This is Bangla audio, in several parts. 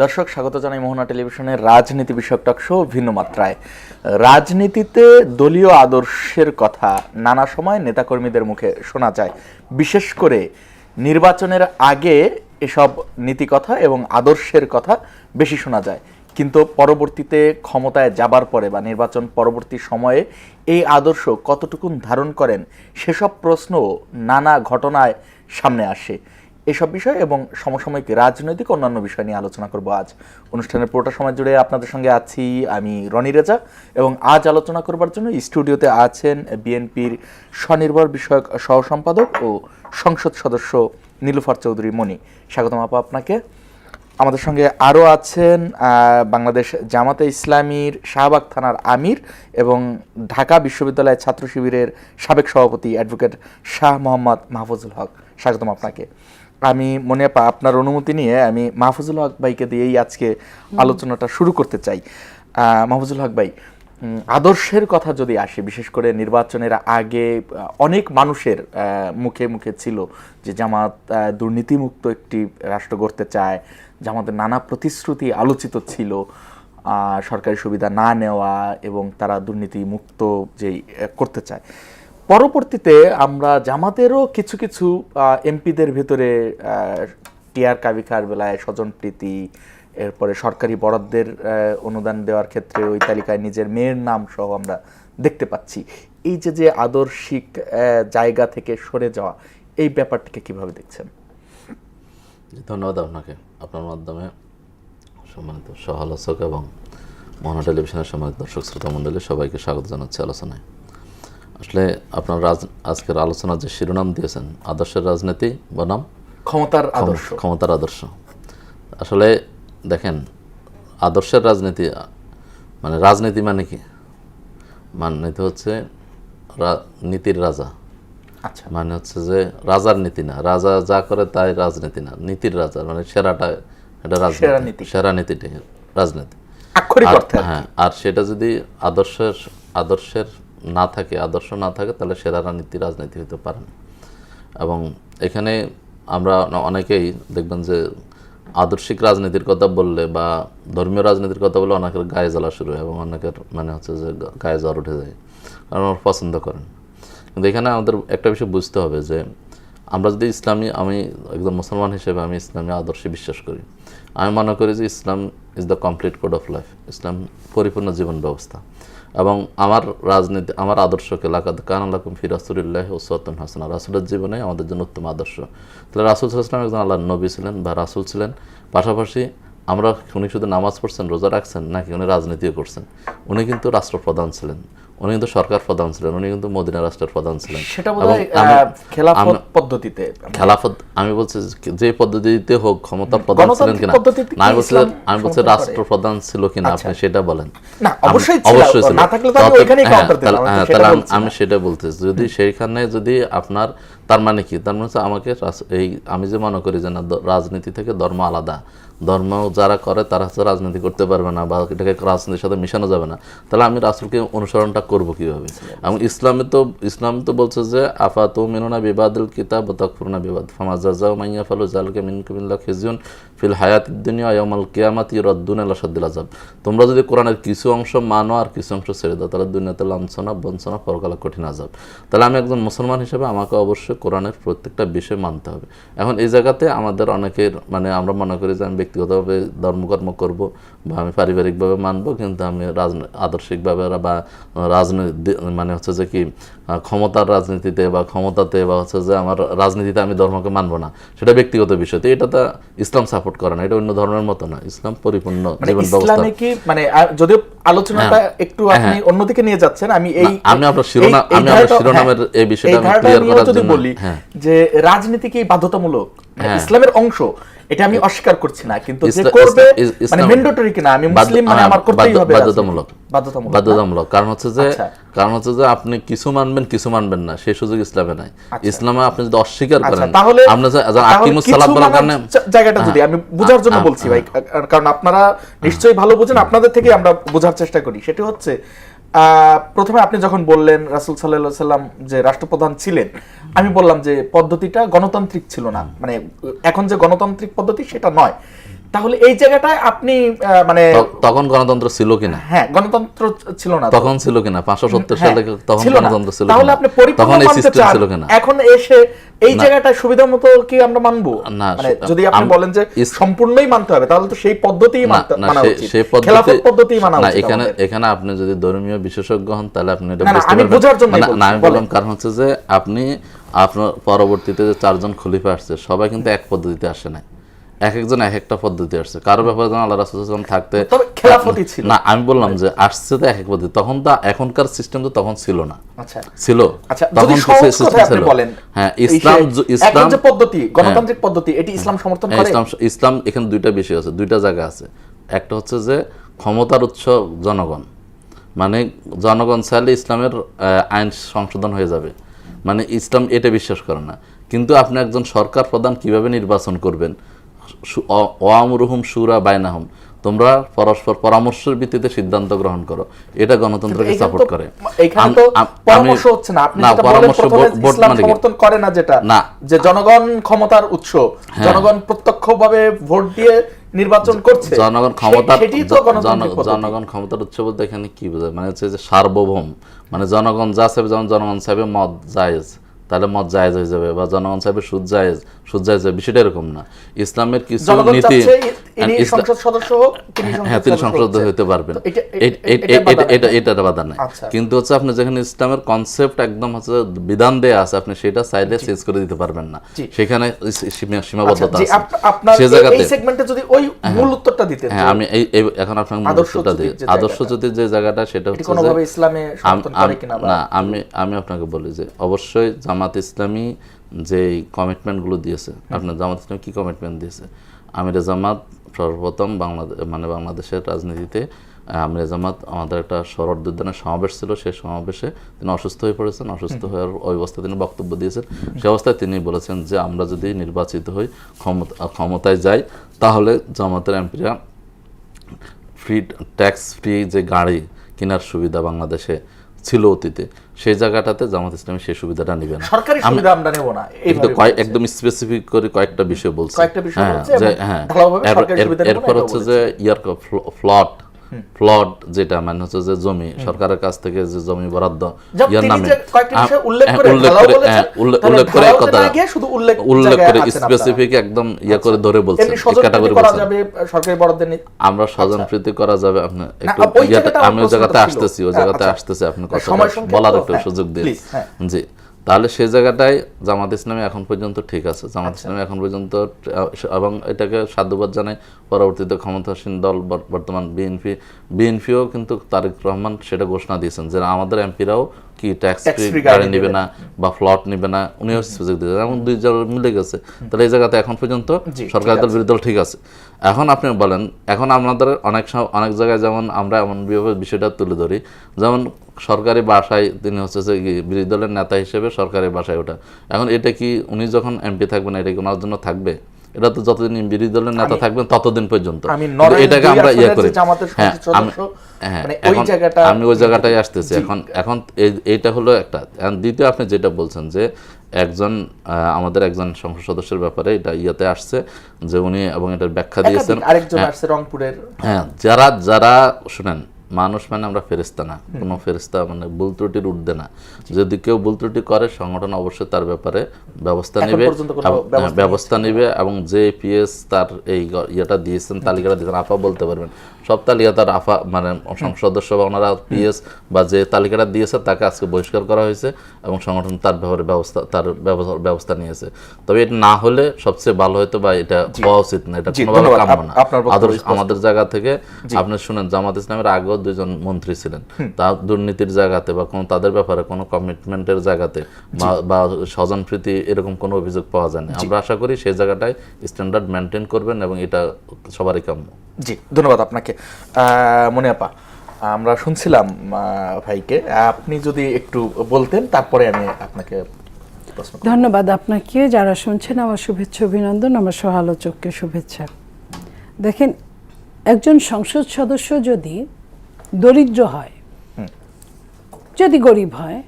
দর্শক, স্বাগত জানাই মোহনা টেলিভিশনের রাজনীতি বিষয়ক টক শো ভিন্ন মাত্রায়। রাজনীতিতে দলীয় আদর্শের কথা নানা সময় নেতাকর্মীদের মুখে শোনা যায়। বিশেষ করে নির্বাচনের আগে এসব নীতি কথা এবং আদর্শের কথা বেশি শোনা যায়, কিন্তু পরবর্তীতে ক্ষমতায় যাবার পরে বা নির্বাচন পরবর্তী সময়ে এই আদর্শ কতটুকুন ধারণ করেন সেসব প্রশ্ন নানা ঘটনায় সামনে আসে। এসব বিষয় এবং সমসাময়িক রাজনৈতিক অন্যান্য বিষয় নিয়ে আলোচনা করব আজ। অনুষ্ঠানের পুরোটা সময় জুড়ে আপনাদের সঙ্গে আছি আমি রনি রেজা, এবং আজ আলোচনা করবার জন্য স্টুডিওতে আছেন বিএনপির স্বনির্ভর বিষয়ক সহ সম্পাদক ও সংসদ সদস্য নীলুফার চৌধুরী মনি। স্বাগতম আপা আপনাকে। আমাদের সঙ্গে আরও আছেন বাংলাদেশ জামাতে ইসলামীর শাহবাগ থানার আমির এবং ঢাকা বিশ্ববিদ্যালয়ের ছাত্র শিবিরের সাবেক সভাপতি অ্যাডভোকেট শাহ মোহাম্মদ মাহফুজুল হক। স্বাগতম আপনাকে। আমি মনে আপনার অনুমতি নিয়ে আমি মাহফুজুল হক ভাইকে দিয়েই আজকে আলোচনাটা শুরু করতে চাই। মাহফুজুল হক ভাই, আদর্শের কথা যদি আসে, বিশেষ করে নির্বাচনের আগে অনেক মানুষের মুখে মুখে ছিল যে জামাত দুর্নীতিমুক্ত একটি রাষ্ট্র গড়তে চায়, জামাতের নানা প্রতিশ্রুতি আলোচিত ছিল, সরকারি সুবিধা না নেওয়া এবং তারা দুর্নীতিমুক্ত যেই করতে চায়। পরবর্তীতে আমরা জামাতেরও কিছু কিছু এমপিদের ভেতরে টিআর কাবিখার বেলায় স্বজনপ্রীতি, এরপরে সরকারি বরাদ্দের অনুদান দেওয়ার ক্ষেত্রে ওই তালিকায় নিজের মেয়ের নাম সহ আমরা দেখতে পাচ্ছি। এই যে যে আদর্শিক জায়গা থেকে সরে যাওয়া, এই ব্যাপারটিকে কিভাবে দেখছেন? ধন্যবাদ আপনাকে। আপনার মাধ্যমে সম্মানিত সহ আলোচক এবং মোহনা টেলিভিশনের সম্মানিত দর্শক শ্রোতা মণ্ডলী সবাইকে স্বাগত জানাচ্ছি আলোচনায়। আসলে আপনার আজকের আলোচনার যে শিরোনাম দিয়েছেন, আদর্শের রাজনীতি বনাম ক্ষমতার আদর্শ। আসলে দেখেন, আদর্শের রাজনীতি মানে রাজনীতি মানে কি? মানে হচ্ছে নীতির রাজা। আচ্ছা, মানে হচ্ছে যে রাজার নীতি না, রাজা যা করে তাই রাজনীতি না, নীতির রাজা মানে সেরাটা, এটা রাজনীতি, সেরা নীতিটাই রাজনীতি। হ্যাঁ, আর সেটা যদি আদর্শের না থাকে, আদর্শ না থাকে, তাহলে সেরা নীতি রাজনীতি হতে পারে না। এবং এখানে আমরা অনেকেই দেখবেন যে আদর্শিক রাজনীতির কথা বললে বা ধর্মীয় রাজনীতির কথা বললে অনেকের গায়ে জ্বালা শুরু হয় এবং অনেকের মানে হচ্ছে যে গায়ে জ্বর উঠে যায়, কারণ ওরা পছন্দ করেন। কিন্তু এখানে আমাদের একটা বিষয় বুঝতে হবে যে আমরা যদি আমি একজন মুসলমান হিসেবে আমি ইসলামী আদর্শে বিশ্বাস করি। আমি মনে করি যে Islam is the complete code of life, ইসলাম পরিপূর্ণ জীবন ব্যবস্থা। এবং আমার আদর্শকে লাকাদ কানা লাকুম ফি রাসূলিল্লাহি উসওয়াতুন হাসানাহ, রাসূলের জীবনে আমাদের জন্য উত্তম আদর্শ। তাহলে রাসূল সাল্লাল্লাহু আলাইহি ওয়াসাল্লাম একজন আল্লাহর নবী ছিলেন বা রাসূল ছিলেন, পাশাপাশি উনি শুধু নামাজ পড়ছেন, রোজা রাখছেন নাকি উনি রাজনীতিও করছেন? উনি কিন্তু রাষ্ট্রপ্রধান ছিলেন, উনি কিন্তু সরকার প্রধান ছিলেন, উনি কিন্তু মদিনা রাষ্ট্রের প্রধান ছিলেন। খেলাফত আমি বলছি যে পদ্ধতিতে হোক ক্ষমতা প্রধান ছিলেন কিনা, আমি বলছি রাষ্ট্রপ্রধান ছিল কিনা, আপনি সেটা বলেন। আমি সেটা বলতেছি, যদি সেইখানে যদি আপনার তার মানে কি, তার মানে আমাকে আমি যে মনে করি যে না, রাজনীতি থেকে ধর্ম আলাদা, ধর্ম যারা করে তারা হচ্ছে রাজনীতি করতে পারবে না বা এটাকে রাজনীতির সাথে মিশানো যাবে না, তাহলে আমি রাসূলকে অনুসরণটা করব কিভাবে? এবং ইসলাম তো বলছে যে আফাতুমিনুনা বিবাদিল কিতাব ওয়া তাকফুরুনা বিবাদ ফামা জাযাউ মান ইয়াফআলু যালিকা মিনকুম ইল্লা খিজয়ুন ফিল হায়াতিদ দুনিয়া ওয়া ইয়াউমাল কিয়ামাতি ইউরাদ্দুনা ইলা শাদ্দিল আযাব। তোমরা যদি কোরআনের কিছু অংশ মানো আর কিছু অংশ ছেড়ে দাও, তাহলে দুনিয়াতে লাঞ্ছনা, বঞ্চনা, পরকালে কঠিন আযাব। তাহলে আমি একজন মুসলমান হিসেবে আমাকে অবশ্যই কোরআনের প্রত্যেকটা বিষয় মানতে হবে। এখন এই জায়গাতে আমাদের অনেকের মানে আমরা মনে করি যে আমি ব্যক্তিগতভাবে ধর্মকর্ম করব বা আমি পারিবারিকভাবে মানব, কিন্তু আমি আদর্শিকভাবে বা রাজনীতি মানে হচ্ছে যে কি ক্ষমতার রাজনীতিতে বা ক্ষমতাতে বা হচ্ছে যে আমার রাজনীতিতে আমি ধর্মকে মানবো না, সেটা ব্যক্তিগত বিষয়। তো এটা তো ইসলাম সাপোর্ট করে না, এটা অন্য ধর্মের মতো না, ইসলাম পরিপূর্ণ জীবন ব্যবস্থা। মানে যদিও আলোচনাটা একটু আপনি অন্যদিকে নিয়ে যাচ্ছেন, আমি আপনার শিরোনামের এই বিষয়টা আমি ক্লিয়ার করার জন্য বলি যে রাজনীতি কি বাধ্যতামূলক, ইসলামের অংশ, এটা আমি অস্বীকার করছি না, কিন্তু যে করবে মানে ম্যান্ডেটরি কিনা, আমি মুসলিম মানে আমার করতেই হবে, বাধ্যতামূলক। কারণ হচ্ছে যে আপনি কিছু মানবেন কিছু মানবেন না, সেই সুযোগ ইসলামে নাই। ইসলামে আপনি যদি অস্বীকার করেন, তাহলে আকিমুস সালাত বলার কারণে জায়গাটা যদি আমি বোঝার জন্য বলছি ভাই, কারণ আপনারা নিশ্চয়ই ভালো বুঝেন, আপনাদের থেকে আমরা বোঝার চেষ্টা করি। সেটা হচ্ছে প্রথমে আপনি যখন বললেন রাসূল সাল্লাল্লাহু আলাইহি সাল্লাম যে রাষ্ট্রপ্রধান ছিলেন, আমি বললাম যে পদ্ধতিটা গণতান্ত্রিক ছিল না, মানে এখন যে গণতান্ত্রিক পদ্ধতি সেটা নয়, তাহলে এই জায়গাটায় আপনি মানে তখন গণতন্ত্র ছিল কিনা? হ্যাঁ, গণতন্ত্র ছিল না তখন, ছিল কিনা 570 সালে তখন গণতন্ত্র ছিল তাহলে আপনি পরিপূর্ণ মানতে চান এখন এসে এই জায়গাটা সুবিধা মতো কি আমরা মানবো? মানে যদি আপনি বলেন যে সম্পূর্ণই মানতে হবে, তাহলে তো সেই পদ্ধতিই মানা উচিত, খেলাফত পদ্ধতিই মানা উচিত। এখানে আপনি যদি ধর্মীয় বিশেষজ্ঞ হন তাহলে আপনি এটা বুঝতে পারবেন। আমি বোঝার জন্য না, আমি বললাম কারণ হচ্ছে যে আপনার পরবর্তীতে যে 4 জন খলিফা আসছে সবাই কিন্তু এক পদ্ধতিতে আসে না, এক একজন এক একটা পদ্ধতি আসছে। কারো ব্যাপারে যেন আল্লাহ রাসূল সাল্লাল্লাহু আলাইহি ওয়াসাল্লাম থাকতে খেলাফতই ছিল না, আমি বললাম যে আসছে তো এক এক পদ্ধতি, তখন তো এখনকার সিস্টেম তো তখন ছিল না। আচ্ছা, ছিল তখন সিস্টেম ছিল। হ্যাঁ, ইসলাম যে পদ্ধতি, গণতান্ত্রিক পদ্ধতি, এটি ইসলাম সমর্থন করে। ইসলাম এখানে দুইটা বিষয় আছে, দুইটা জায়গা আছে। একটা হচ্ছে যে ক্ষমতার উৎস জনগণ, মানে জনগণ চাইলে ইসলামের আইন সংশোধন হয়ে যাবে, মানে ইসলাম এটা বিশ্বাস করে না। কিন্তু আপনি একজন সরকার প্রধান কিভাবে নির্বাচন করবেন, ওয়ামরুহুম শুরা বাইনাহুম, তোমরা পরস্পর পরামর্শের ভিত্তিতে সিদ্ধান্ত গ্রহণ করো, এটা গণতন্ত্রকে সাপোর্ট করে। এখানে তো পরামর্শ হচ্ছে না, আপনি যেটা বলেন প্রথমে ইসলাম সমর্থন করে না, যেটা যে জনগণ ক্ষমতার উৎস, জনগণ প্রত্যক্ষভাবে ভোট দিয়ে নির্বাচন করছে, জনগণ ক্ষমতার জনগণ ক্ষমতার উৎস বলতে এখানে কি বোঝায়, মানে হচ্ছে যে সার্বভৌম, মানে জনগণ যা চাইবে, যেমন জনগণ চাইবে মদ জায়েজ, তাহলে মদ জায়েজ হয়ে যাবে, বা জনগণ চাইবে সুদ জায়েজ হবে, বিষয়টা এরকম না। ইসলামের কিছু নীতি, সংসদ সদস্য হোক, হ্যাঁ তিনি সংসদ হতে পারবেন, এটা বাধা নাই। কিন্তু হচ্ছে আপনি যেখানে ইসলামের কনসেপ্ট একদম হচ্ছে বিধান দেয়া আছে, আপনি সেটা চাইলে চেঞ্জ করে দিতে পারবেন না, সেখানে সীমাবদ্ধতা আছে। সেই জায়গাতে এই সেগমেন্টে যদি ওই মূল উত্তরটা দিতেন। হ্যাঁ, আমি এখন আপনাকে মূল উত্তরটা দিই। আদর্শ যদি যে জায়গাটা, সেটা হচ্ছে কোনোভাবে ইসলামে সমর্থন করে কিনা না, আমি আপনাকে বলি যে অবশ্যই জামাত ইসলামী যে কমিটমেন্টগুলো দিয়েছে, আপনার জামাত ইসলামী কি কমিটমেন্ট দিয়েছে? আমিরে জামাত সর্বপ্রথম বাংলাদেশের রাজনীতিতে আমিরে জামাত, আমাদের একটা শরৎ উদ্যানের সমাবেশ ছিল, সেই সমাবেশে তিনি অসুস্থ হয়ে পড়েছেন, অসুস্থ হওয়ার ওই অবস্থায় তিনি বক্তব্য দিয়েছেন। সেই অবস্থায় তিনি বলেছেন যে আমরা যদি নির্বাচিত হই, ক্ষমতায় যাই, তাহলে জামাতের এমপিরা ট্যাক্স ফ্রি যে গাড়ি কেনার সুবিধা বাংলাদেশে ছিল অতীতে, সেই জায়গাটাতে জামাত ইসলামী সেই সুবিধাটা নেবে না, সরকারি সুবিধা আমরা নেব না, কিন্তু একদম স্পেসিফিক করে কয়েকটা বিষয় বলছে। এরপর হচ্ছে যে ফ্লট, যেটা মানে হচ্ছে যে জমি সরকারের কাছ থেকে যে জমি বরাদ্দ ইয়ার নামে উল্লেখ করে কথা উল্লেখ করে স্পেসিফিক একদম ইয়া করে ধরে বলছে, ক্যাটাগরি বলছে আমরা স্বজনপ্রীতি করা যাবে। আপনি আমি ওই জায়গাতে আসতেছি, আপনি কথা বলার একটু সুযোগ দিন। জি, তাহলে সেই জায়গাটায় জামাত ইসলামী এখন পর্যন্ত ঠিক আছে, জামাত ইসলামী এখন পর্যন্ত, এবং এটাকে সাধুবাদ জানাই পরবর্তীতে ক্ষমতাসীন দল বর্তমান বিএনপিও কিন্তু তারেক রহমান সেটা ঘোষণা দিয়েছেন যে আমাদের এমপিরাও কি ট্যাক্স ফ্রি গাড়ি নেবে না বা ফ্লট নেবে না, উনিও সুযোগ দিয়েছেন, এখন দুই জায়গায় মিলে গেছে। তাহলে এই জায়গাতে এখন পর্যন্ত সরকারি দল বিরোধী দল ঠিক আছে। এখন আপনি বলেন, এখন আমাদের অনেক জায়গায় যেমন আমরা এমন বিষয়টা তুলে ধরি, যেমন সরকারি বাসায় তিনি হচ্ছে যে বিরোধী দলের নেতা হিসেবে সরকারি বাসায় ওঠা, এখন এটা কি উনি যখন এমপি থাকবেন এটা কি ওনার জন্য থাকবে? এটা তো যতদিন বিরোধী দলের নেতা থাকবেন ততদিন পর্যন্ত এটাকে আমরা ইয়ে করি। হ্যাঁ, আমি ওই জায়গাটাই আসতেছি। এখন এইটা হলো একটা। দ্বিতীয়, আপনি যেটা বলছেন যে আমাদের একজন সংসদ সদস্যের ব্যাপারে এটা ইয়াতে আসছে যে উনি, এবং এটার ব্যাখ্যা দিয়েছেন হ্যাঁ, যারা শুনেন, মানুষ মানে আমরা ফেরেশতা না, কোনো ফেরেশতা মানে ভুল ত্রুটির ঊর্ধ্বে না। যদি কেউ ভুল ত্রুটি করে, সংগঠন অবশ্যই তার ব্যাপারে ব্যবস্থা নেবে, এবং যে পিএস তার এই ইয়েটা দিয়েছেন, তালিকাটা দিয়েছেন, আফা বলতে পারবেন সব তালিকা তার আফা মানে সংসদ সদস্য বা ওনারা পিএস বা যে তালিকাটা দিয়েছে তাকে আজকে বহিষ্কার করা হয়েছে, এবং সংগঠন তার ব্যাপারে ব্যবস্থা নিয়েছে। তবে এটা না হলে সবচেয়ে ভালো হতো, বা এটা হওয়া উচিত না, এটা কোনোভাবে কাম্য না। আমাদের জায়গা থেকে আপনি শুনেন, জামাত ইসলামের আগেও 2 জন মন্ত্রী ছিলেন, তা দুর্নীতির জায়গাতে বা কোনো তাদের ব্যাপারে কোনো কমিটমেন্টের জায়গাতে বা স্বজনপ্রীতি এরকম কোনো অভিযোগ পাওয়া যায় না। আমরা আশা করি সেই জায়গাটায় স্ট্যান্ডার্ড মেনটেন করবেন, এবং এটা সবারই কাম্য। জি, ধন্যবাদ আপনাকে। মনি আপা, আমরা শুনছিলাম ভাইকে, আপনি যদি একটু বলতেন, তারপরে আমি আপনাকে প্রশ্ন। ধন্যবাদ আপনাকে, যারা শুনছেন আমার শুভেচ্ছা অভিনন্দন, আমার সহালোচককে শুভেচ্ছা। দেখেন, একজন সংসদ সদস্য যদি দরিদ্র হয়, যদি গরিব হয়,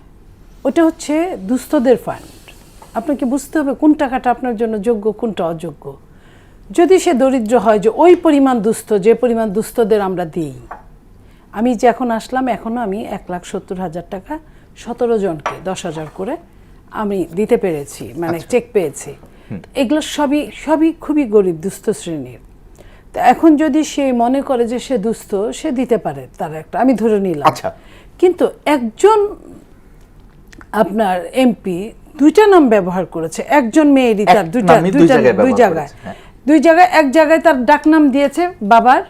ওটা হচ্ছে দুস্থদের ফান্ড। আপনাকে বুঝতে হবে কোন টাকাটা আপনার জন্য যোগ্য, কোনটা অযোগ্য। যদি সে দরিদ্র হয়, যে ওই পরিমাণ দুস্থ, যে পরিমাণ দুস্থদের আমরা দিই, আমি যে এখন আসলাম, এখনও আমি 1,70,000 টাকা 17 জনকে 10,000 করে আমি দিতে পেরেছি, মানে চেক পেয়েছি। এগুলো সবই খুবই গরিব দুস্থ শ্রেণীর। তো এখন যদি সে মনে করে যে সে দুস্থ, সে দিতে পারে, তার একটা আমি ধরে নিলাম। আচ্ছা, কিন্তু একজন আপনার এমপি 2টা নাম ব্যবহার করেছে, একজন মেয়েরই তার দুই জায়গায়, এক জায়গায় তার ডাকনাম দিয়েছে বাবার,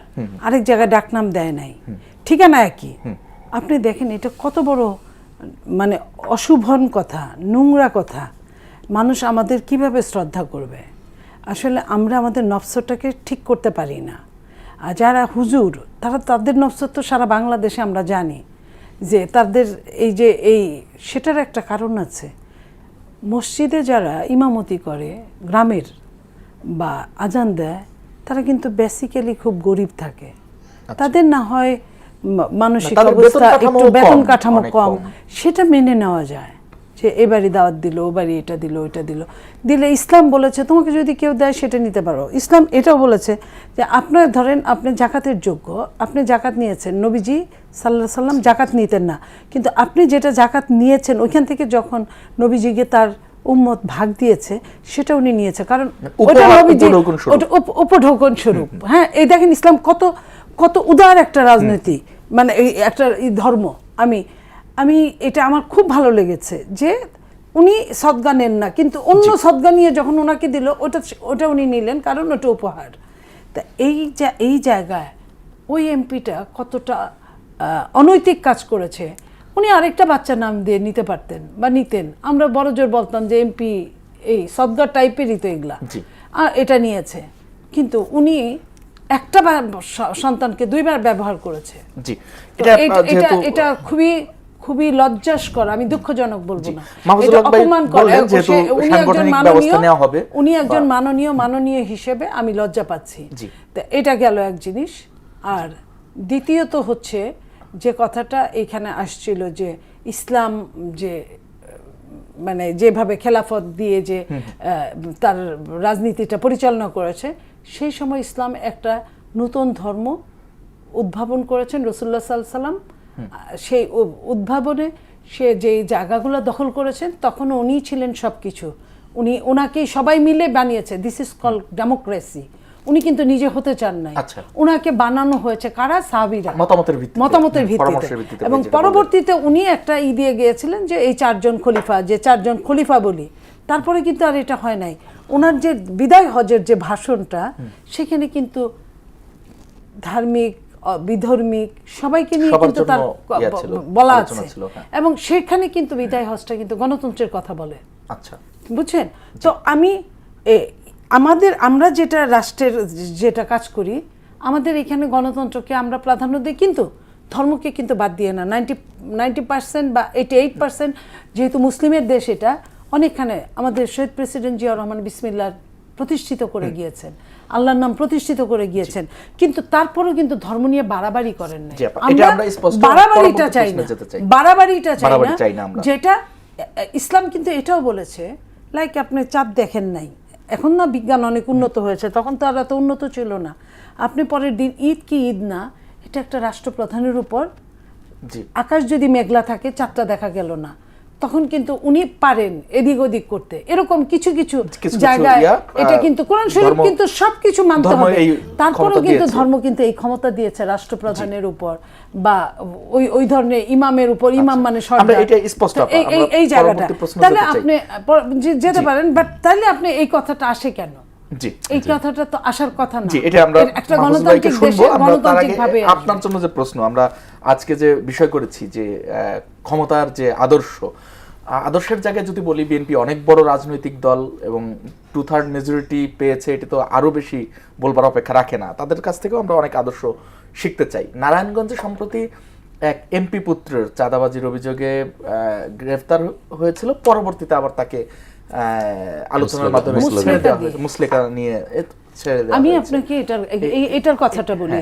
আরেক জায়গায় ডাকনাম দেয় নাই, ঠিকানা একই। আপনি দেখেন এটা কত বড় মানে অশুভন কথা, নোংরা কথা। মানুষ আমাদের কিভাবে শ্রদ্ধা করবে? আসলে আমরা আমাদের নফসটাকে ঠিক করতে পারি না। আর যারা হুজুর, তাদের নফস তো সারা বাংলাদেশে আমরা জানি যে তাদের সেটার একটা কারণ আছে। মসজিদে যারা ইমামতি করে গ্রামের বা আজান দেয়, তারা কিন্তু বেসিক্যালি খুব গরিব থাকে। তাদের না হয় মানসিক অবস্থা একটু, বেতন কাঠামো কম, সেটা মেনে নেওয়া যায় যে এবারই দাওয়াত দিল, ওবারই এটা দিল, ওইটা দিলে ইসলাম বলেছে তোমাকে যদি কেউ দেয় সেটা নিতে পারো। ইসলাম এটাও বলেছে যে আপনার ধরেন আপনি জাকাতের যোগ্য, আপনি জাকাত নিয়েছেন, নবীজি সাল্লাল্লাহু আলাইহি সাল্লাম জাকাত নিতেন না, কিন্তু আপনি যেটা জাকাত নিয়েছেন ওইখান থেকে যখন নবীজিকে তার উম্মত ভাগ দিয়েছে সেটা উনি নিয়েছে, কারণ ওটা নবীজি উপঢৌকন স্বরূপ। হ্যাঁ, এই দেখেন ইসলাম কত উদার একটা রাজনীতি, মানে একটা ধর্ম। আমি এটা আমার খুব ভালো লেগেছে যে উনি সদগা নেন না, কিন্তু অন্য সদগা নিয়ে যখন ওনাকে দিল ওটা উনি নিলেন, কারণ ওটা উপহার। তা এই জায়গায় ওই এমপিটা কতটা অনৈতিক কাজ করেছে। উনি আরেকটা বাচ্চার নাম দিয়ে নিতে পারতেন বা নিতেন, আমরা বড় জোর বলতাম যে এমপি এই সদগা টাইপেরই তো এগুলা, আর এটা নিয়েছে। কিন্তু উনি একটা সন্তানকে 2বার ব্যবহার করেছে। এটা খুবই লজ্জাস্কর, আমি দুঃখজনক বলবো না, এটা অপমানকর। উনি একজন মাননীয় হিসেবে আমি লজ্জা পাচ্ছি। এটা গেল এক জিনিস। আর দ্বিতীয়ত হচ্ছে যে কথাটা এখানে আসছিল যে ইসলাম যে মানে যেভাবে খেলাফত দিয়ে যে তার রাজনীতিটা পরিচালনা করেছে, সেই সময় ইসলাম একটা নতুন ধর্ম উদ্ভাবন করেছেন রাসূলুল্লাহ সাল্লাল্লাহু আলাইহি সাল্লাম। সেই উদ্ভাবনে সে যে জায়গাগুলো দখল করেছেন, তখন উনিই ছিলেন সব কিছু। ওনাকেই সবাই মিলে বানিয়েছে। This is called democracy. উনি কিন্তু নিজে হতে চান নাই, ওনাকে বানানো হয়েছে কারা? সাহাবীরা, মতামতের ভিত্তিতে। এবং পরবর্তীতে উনি একটা দিয়ে গিয়েছিলেন যে এই 4 জন খলিফা, যে 4 জন খলিফা বলি। তারপরে কিন্তু আর এটা হয় নাই। ওনার যে বিদায় হজের যে ভাষণটা, সেখানে কিন্তু ধার্মিক বিধর্মিক সবাইকে নিয়ে কিন্তু তার বলা আছে, এবং সেখানে কিন্তু বিদায় হজটা কিন্তু গণতন্ত্রের কথা বলে। আচ্ছা, বুঝছেন? তো আমরা যেটা রাষ্ট্রের যেটা কাজ করি, আমাদের এখানে গণতন্ত্রকে আমরা প্রাধান্য দিই, কিন্তু ধর্মকে কিন্তু বাদ দিয়ে না। 90% বা 88% যেহেতু মুসলিমের দেশ, এটা অনেকখানে আমাদের শহীদ প্রেসিডেন্ট জিয়াউর রহমান বিসমিল্লাহ প্রতিষ্ঠিত করে গিয়েছেন, আল্লাহর নাম প্রতিষ্ঠিত করে গিয়েছেন, কিন্তু তারপরেও কিন্তু ধর্ম নিয়ে বাড়াবাড়ি করেন না। আমরা বাড়াবাড়িটা চাই না, যেটা ইসলাম কিন্তু এটাও বলেছে। লাইক আপনি চাঁদ দেখেন নাই, এখন না বিজ্ঞান অনেক উন্নত হয়েছে, তখন তো আর এত উন্নত ছিল না। আপনি পরের দিন ঈদ কি ঈদ না, এটা একটা রাষ্ট্রপ্রধানের উপর, আকাশ যদি মেঘলা থাকে, চাঁদটা দেখা গেল না, তখন কিন্তু উনি পারেন এদিক ওদিক করতে। এরকম কিছু জায়গায় এটা কিন্তু কোরআন শরীফ কিন্তু সবকিছু মানতে হবে। তারপরেও কিন্তু ধর্ম কিন্তু এই ক্ষমতা দিয়েছে রাষ্ট্রপ্রধানের উপর বা ওই ধরনের ইমামের উপর। ইমাম মানে সরকার, এই জায়গাটা। তাহলে আপনি যেতে পারেন, বাট তাহলে আপনি এই কথাটা আসে কেন? এই কথাটা তো আসার কথা না। একটা গণতান্ত্রিক দেশে গণতান্ত্রিকভাবে আপনার জন্য যে প্রশ্ন আমরা আজকে যে বিষয় করেছি, যে ক্ষমতার যে আদর্শের জায়গায় যদি বলি, বিএনপি অনেক বড় রাজনৈতিক দল এবং 2/3 মেজরিটি পেয়েছে, এটি তো আরো বেশি বলবার অপেক্ষা রাখে না। তাদের কাছ থেকেও আমরা অনেক আদর্শ শিখতে চাই। নারায়ণগঞ্জে সম্প্রতি এক এমপি পুত্রের চাঁদাবাজির অভিযোগে গ্রেফতার হয়েছিল, পরবর্তীতে আবার তাকে আলোচনার মাধ্যমে মুসলেকা নিয়ে ছেড়ে দেওয়া। আমি আপনাকে এটার কথাটা বলি।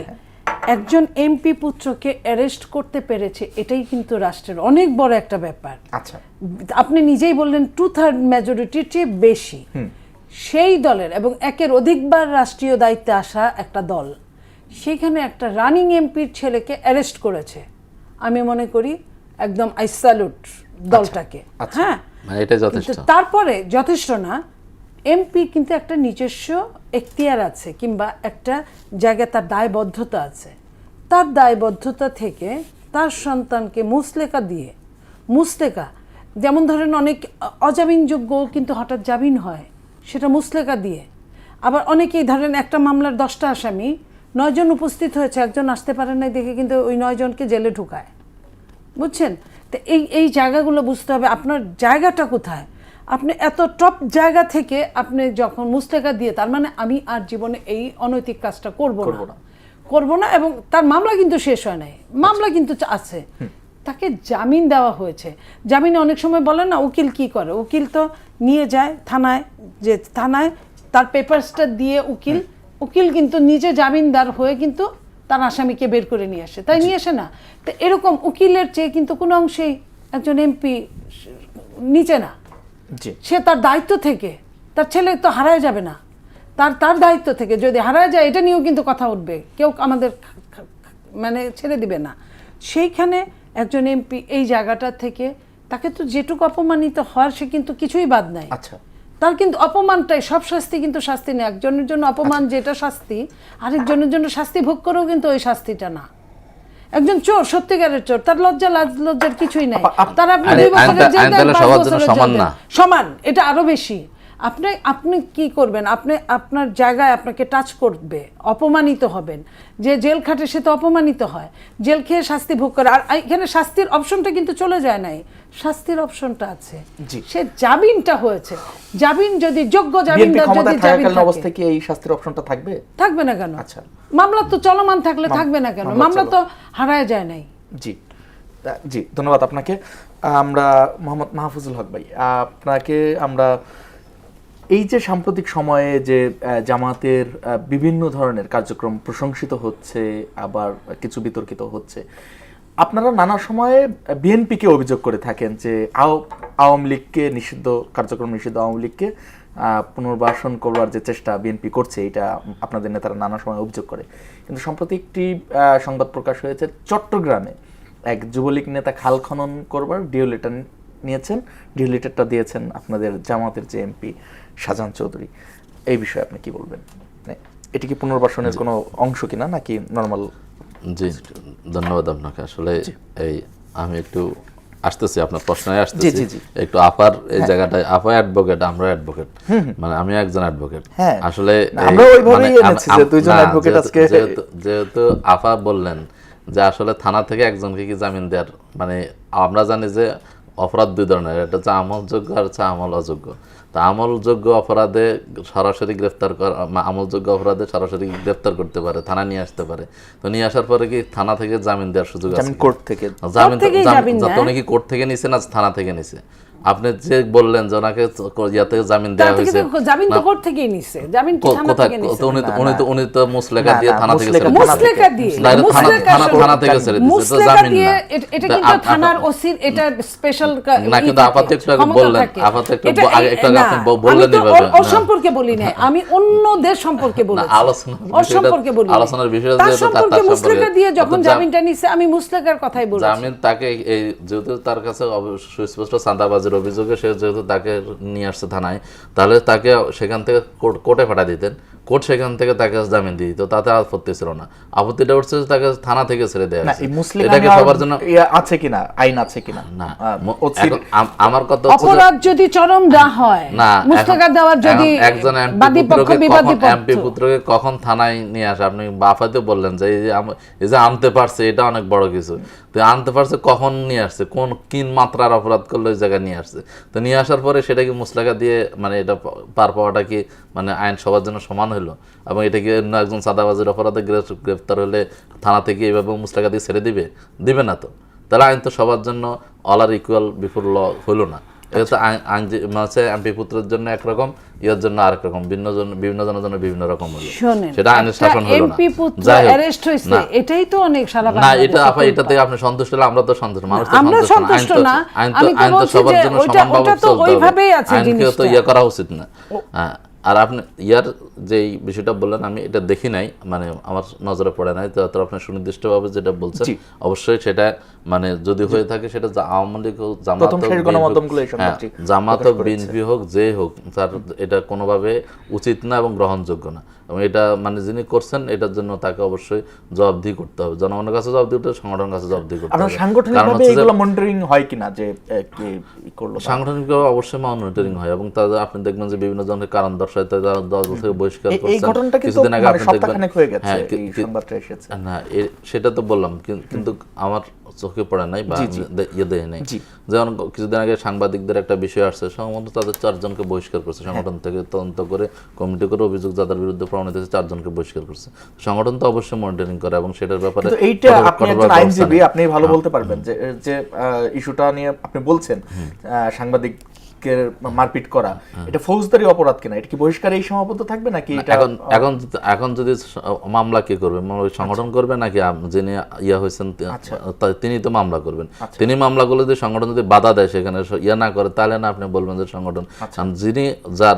একজন এমপি পুত্রকে অ্যারেস্ট করতে পেরেছে, এটাই কিন্তু রাষ্ট্রের অনেক বড় একটা ব্যাপার। আচ্ছা, আপনি নিজেই বললেন 2/3 মেজরিটির চেয়ে বেশি। সেই দলের এবং একের অধিকবার রাষ্ট্রীয় দায়িত্বে আসা একটা দল সেখানে একটা রানিং এমপির ছেলেকে অ্যারেস্ট করেছে, আমি মনে করি একদম আই স্যালুট দলটাকে। হ্যাঁ, মানে এটা যথেষ্ট। কিন্তু তারপরে যথেষ্ট না, এমপি কিন্তু একটা নিজস্ব এখতিয়ার আছে কিংবা একটা জায়গায় তার দায়বদ্ধতা আছে। তার দায়বদ্ধতা থেকে তার সন্তানকে মুসলেকা যেমন ধরেন অনেক অজামিনযোগ্য কিন্তু হঠাৎ জামিন হয়, সেটা মুসলেকা দিয়ে। আবার অনেকেই ধরেন একটা মামলার 10টা আসামি, 9 জন উপস্থিত হয়েছে, একজন আসতে পারেন নাই দেখে কিন্তু ওই 9 জনকে জেলে ঢুকায়, বুঝছেন? তো এই জায়গাগুলো বুঝতে হবে আপনার জায়গাটা কোথায়। আপনি এত টপ জায়গা থেকে আপনি যখন মুসলেকা দিয়ে, তার মানে আমি আর জীবনে এই অনৈতিক কাজটা করব না, এবং তার মামলা কিন্তু শেষ হয় নাই, মামলা কিন্তু আছে, তাকে জামিন দেওয়া হয়েছে। জামিনে অনেক সময় বলে না উকিল কি করে, উকিল তো নিয়ে যায় থানায় তার পেপারসটা দিয়ে উকিল কিন্তু নিজে জামিনদার হয়ে কিন্তু তার আসামিকে বের করে নিয়ে আসে, তাই নিয়ে আসে না? তো এরকম উকিলের চেয়ে কিন্তু কোনো অংশেই একজন এমপি নিচে না। সে তার দায়িত্ব থেকে, তার ছেলে তো হারায় যাবে না, তার দায়িত্ব থেকে যদি হারায় যায় এটা নিয়েও কিন্তু কথা উঠবে, কেউ আমাদের মানে ছেড়ে দিবে না। সেইখানে একজন এমপি এই জায়গাটা থেকে তাকে তো যেটুকু অপমানিত হওয়ার সে কিন্তু কিছুই বাদ নাই। আচ্ছা, তার কিন্তু অপমানটাই সব শাস্তি, কিন্তু শাস্তি নেই। একজনের জন্য অপমান যেটা শাস্তি, আরেকজনের জন্য শাস্তি ভোগ করেও কিন্তু ওই শাস্তিটা না। একজন চোর, সত্যিকারের চোর, তার লজ্জার কিছুই নাই, তার আপনি 2 বছরের জেল দেন, 5 বছরের জেল দেন, সমান, এটা আরো বেশি। আপনি কি করবেন? আপনার জায়গায় আপনাকে টাচ করবে, অপমানিত হবেন। যে জেল খাটে সে তো অপমানিত হয়, জেল খেয়ে শাস্তি ভোগ করে। আর এখানে শাস্তির অপশনটা কিন্তু চলে যায় নাই, শাস্তির অপশনটা আছে, সে জামিনটা হয়েছে। জামিন যদি যোগ্য জামিনদার যদি জামিন থাকে, অবস্থায় কি এই শাস্তির অপশনটা থাকবে না কেন? আচ্ছা, মামলা তো চলমান থাকলে থাকবে না কেন? মামলা তো হারায় যায় নাই। জি, ধন্যবাদ আপনাকে। আমরা মোহাম্মদ মাহফুজুল হক ভাই, আপনাকে আমরা এই যে সাম্প্রতিক সময়ে যে জামাতের বিভিন্ন ধরনের কার্যক্রম প্রশংসিত হচ্ছে, আবার কিছু বিতর্কিত হচ্ছে, আপনারা নানা সময়ে বিএনপিকে অভিযোগ করে থাকেন যে আওয়ামী লীগকে কার্যক্রম নিষিদ্ধ আওয়ামী লীগকে পুনর্বাসন করবার যে চেষ্টা বিএনপি করছে, এটা আপনাদের নেতারা নানা সময় অভিযোগ করে। কিন্তু সম্প্রতি একটি সংবাদ প্রকাশ হয়েছে, চট্টগ্রামে এক যুবলীগ নেতা খাল খনন করবার ডিও লেটার নিয়েছেন, ডিও লেটারটা দিয়েছেন আপনাদের জামাতের যে এমপি শাহজাহান চৌধুরী। এই বিষয়ে আপনি কি বলবেন? এটি কি পুনর্বাসনের কোনো অংশ কিনা নাকি নরমাল? জি, ধন্যবাদ আপনাকে। আসলে এই আমি একটু আসতেছি আপনার প্রশ্নে আসতেছি একটু। আপার এই জায়গাটায় আপা অ্যাডভোকেট, আমরা অ্যাডভোকেট, মানে আমি একজন অ্যাডভোকেট। আসলে আমরা ওইভাবেই এনেছি যে দুইজন অ্যাডভোকেট আজকে। যেহেতু আপা বললেন যে আসলে থানা থেকে একজনকে কি জামিন দেওয়ার, মানে আমরা জানি যে অপরাধ 2 ধরনের, এটা হচ্ছে আমলযোগ্য আর হচ্ছে আমল অযোগ্য। তা আমলযোগ্য অপরাধে সরাসরি আমলযোগ্য অপরাধে সরাসরি গ্রেফতার করতে পারে, থানা নিয়ে আসতে পারে। তো নিয়ে আসার পরে কি থানা থেকে জামিন দেওয়ার সুযোগ আছে? কোর্ট থেকে উনি কি কোর্ট থেকে নিছে না থানা থেকে নিছে? আপনি যে বললেন যে ওনাকে ইয়াতে জামিন দেওয়া হয়েছে, জামিন তো কোর্ট থেকেই নিছে, জামিন কি থানা থেকে নিছে? উনি তো মুসলেকা দিয়ে থানা থেকে ছেড়ে দিয়েছে, তো জামিন না। এটা কিন্তু থানার ওসির এটা স্পেশাল না, কিন্তু আপাতত একটু আগে বললেন, আপাতত একটু আগে আপনি বললেন এইভাবে। ওর সম্পর্কে বলি না, আমি অন্যদের সম্পর্কে বলেছি, ওর সম্পর্কে বলি। আলোচনার বিষয় তার সম্পর্কে মুসলেকা দিয়ে যখন জামিনটা নিছে, আমি মুসলেকার কথাই বলছি। জামিন তাকে এই যেহেতু তার কাছে সুস্পষ্ট চাঁদাবাজির অভিযোগে সে যেহেতু তাকে নিয়ে আসছে থানায়, তাহলে তাকে সেখান থেকে কোর্টে পাঠিয়ে দিতেন, কোর্ট সেখান থেকে তাকে জামিন দিয়ে দিত, তাতে আপত্তি ছিল না। আপত্তিটা উঠছে তাকে থানা থেকে ছেড়ে দেওয়া হয়েছে। এটাকে সবার জন্য আছে কিনা, আইন আছে কিনা না। আমার কথা অপরাধ যদি চরম না হয় না, মুসলেকা দেওয়ার যদি একজন এমপি পুত্রকে কখন থানায় নিয়ে আসে? আপনি বাফাতে বললেন যে এই যে আনতে পারছে, এটা অনেক বড় কিছু। তো আনতে পারছে, কখন নিয়ে আসছে, কি মাত্রার অপরাধ করলে ওই জায়গায় নিয়ে আসছে? তো নিয়ে আসার পরে সেটা কি মুসলেকা দিয়ে, মানে এটা পার পাওয়াটা কি মানে আইন সবার জন্য সমান হলো? এবং এটা কি অন্য একজন চাঁদাবাজির অপরাধে গ্রেফতার হলে থানা থেকে এইভাবে মুসলেকা দিয়ে ছেড়ে দিবে না? তো তাহলে আইন তো সবার জন্য অল আর ইকুয়াল বিফোর ল হলো না। এমপি পুত্রের জন্য একরকম, ইয়ার জন্য আরেক রকম, বিভিন্ন জনের জন্য বিভিন্ন রকম হলো, সেটা আইনের শাসন হলো না। এটাই তো অনেক সারা না, এটা আপা এটাতে আপনি সন্তুষ্ট হলে আমরা তো সন্তুষ্ট, মানুষ তো সন্তুষ্ট না। আইন তো সবার জন্য সমানভাবে চলতে হবে, আইনকে তো ইয়ে করা উচিত না। আর আপনি ইয়ার যে বিষয়টা বললেন আমি এটা দেখি নাই, মানে আমার নজরে পড়ে নাই, তো আপনি সুনির্দিষ্টভাবে যেটা বলছেন অবশ্যই সেটা মানে যদি হয়ে থাকে সেটা আওয়ামী লীগ হোক, জামাত হোক, বিএনপি হোক, যে হোক, তার এটা কোনোভাবে উচিত না এবং গ্রহণযোগ্য না। এবং এটা মানে যিনি করছেন এটার জন্য তাকে অবশ্যই জবাবদিহি করতে হবে, জনগণের কাছে জবাবদিহি করতে হবে, সংগঠনের কাছে জবাবদিহি করতে হবে। সাংগঠনিকভাবে এগুলো মনিটরিং হয় কিনা যে কে করলো? সাংগঠনিকভাবে অবশ্যই মনিটরিং হয় এবং তাদের আপনি দেখবেন যে বিভিন্ন জনের কারণ দর্শায় তারা দল থেকে বহিষ্কার করছেন। এই ঘটনাটা কিন্তু মানে সপ্তাহখানেক হয়ে গেছে এই সংবাদটা এসেছে। না সেটা তো বললাম, কিন্তু আমার চোখে পড়ে নাই বা ইয়ে দেয় নাই। যেমন কিছুদিন আগে সাংবাদিকদের একটা বিষয় আসছে, সম্ভবত তাদের 4 জনকে বহিষ্কার করছে সংগঠন থেকে, তদন্ত করে কমিটি করে অভিযোগ যাদের বিরুদ্ধে প্রমাণিত হয়েছে 4 জনকে বহিষ্কার করছে। সংগঠন তো অবশ্যই মনিটরিং করে এবং সেটার ব্যাপারে এইটা আপনি একজন আইনজীবী, আপনি ভালো বলতে পারবেন যে ইস্যুটা নিয়ে আপনি বলছেন সাংবাদিক মারপিট করা এটা ফৌজদারি অপরাধ কিনা, এটা কি বহিষ্কার এই সীমাবদ্ধ থাকবে নাকি এটা এখন যদি মামলা কে করবে, সংগঠন করবে নাকি যিনি ইয়া হয়েছেন তিনি তো মামলা করবেন। তিনি মামলা করলে যদি সংগঠন যদি বাধা দেয় সেখানে ইয়া না করে তাহলে না আপনি বলবেন যে সংগঠন। যিনি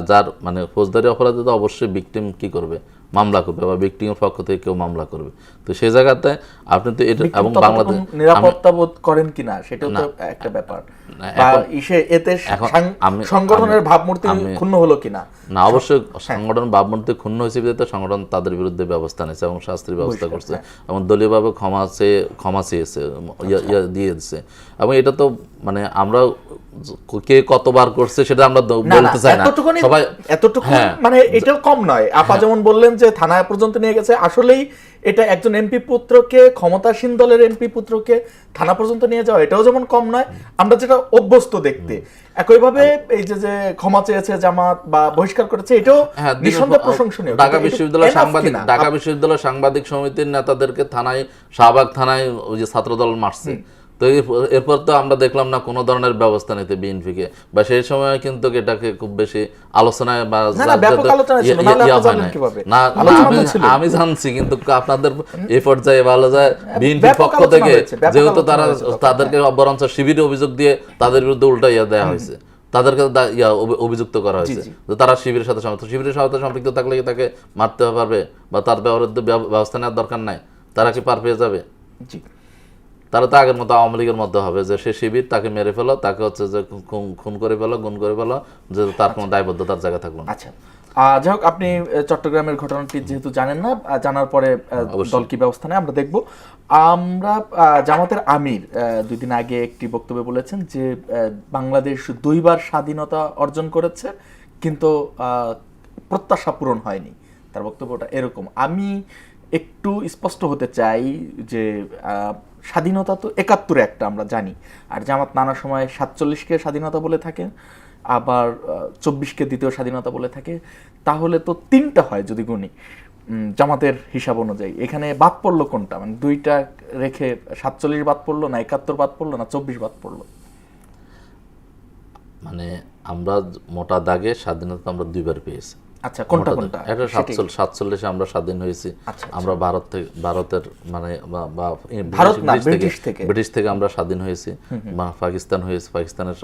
যার মানে ফৌজদারি অপরাধে তো অবশ্যই ভিকটিম কি করবে, মামলা করবে বা ভিকটিমের পক্ষ থেকে কেউ মামলা করবে। তো সেই জায়গাতে আপনি তো এটা এবং বাংলাদেশ নিরাপত্তা বোধ করেন কিনা সেটাও তো একটা ব্যাপার, এতে সংগঠনের ভাবমূর্তি ক্ষুণ্ণ হলো কিনা। না অবশ্যই সংগঠন ভাবমূর্তি ক্ষুণ্ণ হয়েছে বিধায় সংগঠন তাদের বিরুদ্ধে ব্যবস্থা নিয়েছে এবং শাস্তির ব্যবস্থা করছে এবং দলীয়ভাবে ক্ষমা চেয়েছে, দিয়ে দিচ্ছে। এবং এটা তো মানে আমরা কে কতবার করছে সেটা আমরা বলতে চাই না, সবাই এতটুকু মানে এটাও কম নয়। আপা যেমন বললেন যে থানায় পর্যন্ত নিয়ে গেছে, আসলেই এটা একজন এমপি পুত্রকে, ক্ষমতাসীন দলের এমপি পুত্রকে থানা পর্যন্ত নিয়ে যাওয়া এটাও যেমন কম নয়, আমরা যেটা অভ্যস্ত দেখতে। একইভাবে এই যে ক্ষমা চেয়েছে জামাত বা বহিষ্কার করেছে এটাও নিঃসন্দেহে প্রশংসনীয়। ঢাকা বিশ্ববিদ্যালয় সাংবাদিক সমিতির নেতাদেরকে শাহবাগ থানায় ওই যে ছাত্রদল মারছে, তো এরপর তো আমরা দেখলাম না কোনো ধরনের ব্যবস্থা নিতে বিএনপিকে, বা সেই সময় কিন্তু এটাকে খুব বেশি আলোচনায় বা আমি জানছি, কিন্তু আপনাদের এই পর্যায়ে ভালো যায় বিএনপির পক্ষ থেকে যেহেতু তাদেরকে বরঞ্চ শিবিরে অভিযোগ দিয়ে তাদের বিরুদ্ধে উল্টা দেওয়া হয়েছে, তাদেরকে অভিযুক্ত করা হয়েছে যে তারা শিবিরের সাথে সম্পৃক্ত থাকলে তাকে মারতে পারবে বা তার ব্যবস্থা নেওয়ার দরকার নাই, তারা কি পার পেয়ে যাবে? তারা তো আগের মতো আওয়ামী লীগের মধ্যে হবে যে সে শিবির, তাকে মেরে ফেলো, তাকে হচ্ছে যে খুন করে ফেলো, গুণ করে ফেলো, যে তার কোনো দায়বদ্ধতার জায়গা থাকলো না। আচ্ছা, যাই হোক, আপনি চট্টগ্রামের ঘটনাটি যেহেতু জানেন না, জানার পরে দল কি ব্যবস্থা নেয় আমরা দেখব। আমরা জামাতের আমির 2 দিন আগে একটি বক্তব্যে বলেছেন যে বাংলাদেশ 2বার স্বাধীনতা অর্জন করেছে কিন্তু প্রত্যাশা পূরণ হয়নি, তার বক্তব্যটা এরকম। আমি একটু স্পষ্ট হতে চাই যে স্বাধীনতা তো 71-এ একটা আমরা জানি, আর জামাত নানা সময় 47-কে স্বাধীনতা বলে থাকে, আবার 24-কে দ্বিতীয় স্বাধীনতা বলে থাকে, তাহলে তো 3টা হয় যদি গুনি জামাতের হিসাব অনুযায়ী। এখানে বাদ পড়লো কোনটা? মানে 2টা রেখে 47 বাদ পড়লো না 71 বাদ পড়লো না 24 বাদ পড়লো? মানে আমরা মোটা দাগে স্বাধীনতা আমরা 2বার পেয়েছি। আচ্ছা, কোনটা কোনটা? এটা 47-এ আমরা স্বাধীন হয়েছি, আমরা ভারতের মানে ব্রিটিশ থেকে আমরা স্বাধীন হয়েছি, বা পাকিস্তান হয়েছে পাকিস্তানের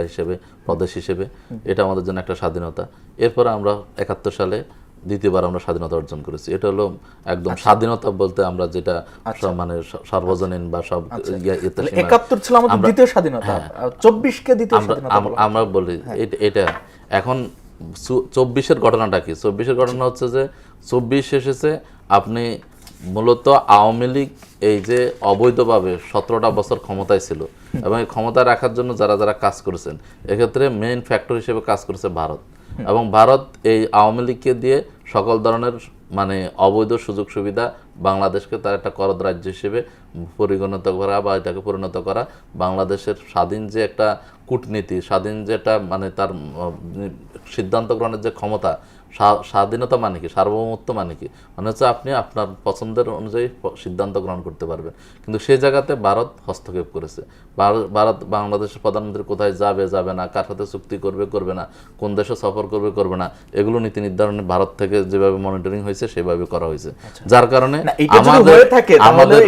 হিসেবে প্রদেশ হিসেবে, এটা আমাদের জন্য একটা স্বাধীনতা। এরপরে আমরা 71 সালে দ্বিতীয়বার আমরা স্বাধীনতা অর্জন করেছি। এটা হলো একদম স্বাধীনতা বলতে আমরা যেটা মানে সর্বজনীন বা সব 71 ছিল আমাদের দ্বিতীয় স্বাধীনতা, 24-কে দ্বিতীয় স্বাধীনতা আমরা বলি। এটা এখন 24-এর ঘটনাটা কি? 24-এর ঘটনা হচ্ছে যে 24 এসেছে, আপনি মূলত আওয়ামী লীগ এই যে অবৈধভাবে 17টা বছর ক্ষমতায় ছিল এবং এই ক্ষমতা রাখার জন্য যারা যারা কাজ করেছেন, এক্ষেত্রে মেইন ফ্যাক্টর হিসেবে কাজ করেছে ভারত। এবং ভারত এই আওয়ামী লীগকে দিয়ে সকল ধরনের মানে অবৈধ সুযোগ সুবিধা বাংলাদেশকে তার একটা করদ রাজ্য হিসেবে পরিগণিত করা বা এটাকে পরিণত করা, বাংলাদেশের স্বাধীন যে একটা কূটনীতি, স্বাধীন যে একটা মানে তার সিদ্ধান্ত গ্রহণের যে ক্ষমতা, স্বাধীনতা মানে কি, সার্বভৌমত্ব মানে কি, মানে হচ্ছে আপনি আপনার পছন্দের অনুযায়ী সিদ্ধান্ত গ্রহণ করতে পারবেন। কিন্তু সেই জায়গাতে ভারত হস্তক্ষেপ করেছে। ভারত বাংলাদেশের প্রধানমন্ত্রী কোথায় যাবে না, কার সাথে চুক্তি করবে না, কোন দেশে সফর করবে না, এগুলো নীতি নির্ধারণে ভারত থেকে যেভাবে মনিটরিং হয়েছে সেভাবে করা হয়েছে, যার কারণে আমাদের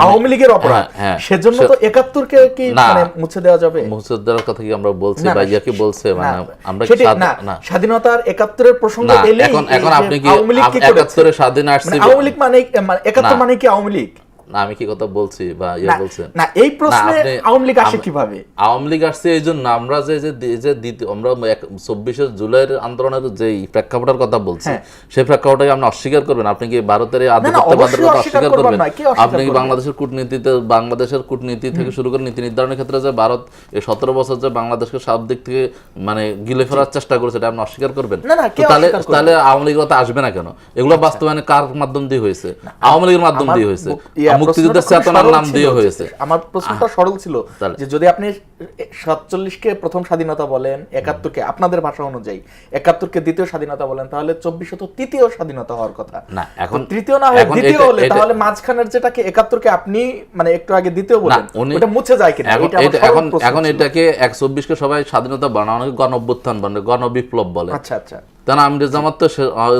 আওয়ামী লীগের অপরাধ, সেজন্য তো 71-কে কি মানে মুছে দেওয়া যাবে? মুছে দেওয়ার কথা কি আমরা বলছি, ভাইয়া কি বলছে? মানে আমরা স্বাধীনতার 71-এর প্রসঙ্গ এলে এখন আপনি কি 71-এ স্বাধীন আসছে, আওয়ামী লীগ মানে 71 মানে কি আওয়ামী লীগ? না, আমি কি কথা বলছি বা বলছেন না, এই প্রশ্নে আওয়ামী লীগ আসে কিভাবে? আওয়ামী লীগ আসছে এই জন্য আমরা যে আমরা 24শে জুলাইয়ের আন্দোলনের যে প্রেক্ষাপটের কথা বলছি, সেই প্রেক্ষাপটকে আপনি অস্বীকার করবেন? আপনি কি ভারতের আধিপত্যবাদের কথা অস্বীকার করবেন? আপনি কি বাংলাদেশের কূটনীতি থেকে শুরু করে নীতি নির্ধারণের ক্ষেত্রে যে ভারত এই 17 বছর যে বাংলাদেশকে সব দিক থেকে মানে গিলে ফেরার চেষ্টা করেছে, এটা আপনি অস্বীকার করবেন? তাহলে আওয়ামী লীগ আসবে না কেন? এগুলো বাস্তবায়নে কার মাধ্যম দিয়ে হয়েছে? আওয়ামী লীগের মাধ্যম দিয়ে হয়েছে, মুক্তিযুদ্ধের চেতনার নাম দিয়ে হয়েছে। আমার প্রশ্নটা সরল ছিল যে যদি আপনি 47-কে প্রথম স্বাধীনতা বলেন, 71-কে আপনাদের ভাষা অনুযায়ী 71-কে দ্বিতীয় স্বাধীনতা বলেন, তাহলে 2400 তো তৃতীয় স্বাধীনতা হওয়ার কথা। না, এখন তৃতীয় না হয় দ্বিতীয় হলে তাহলে মাঝখানের যেটাকে 71-কে আপনি মানে একটু আগে দ্বিতীয় বলেন, ওটা মুছে যায় কিনা? এখন এটাকে 124-কে সবাই স্বাধীনতা বানানো, গণঅভ্যুত্থান বলে, গণবিপ্লব বলে। আচ্ছা আচ্ছা, তাহলে আমির জামাত তো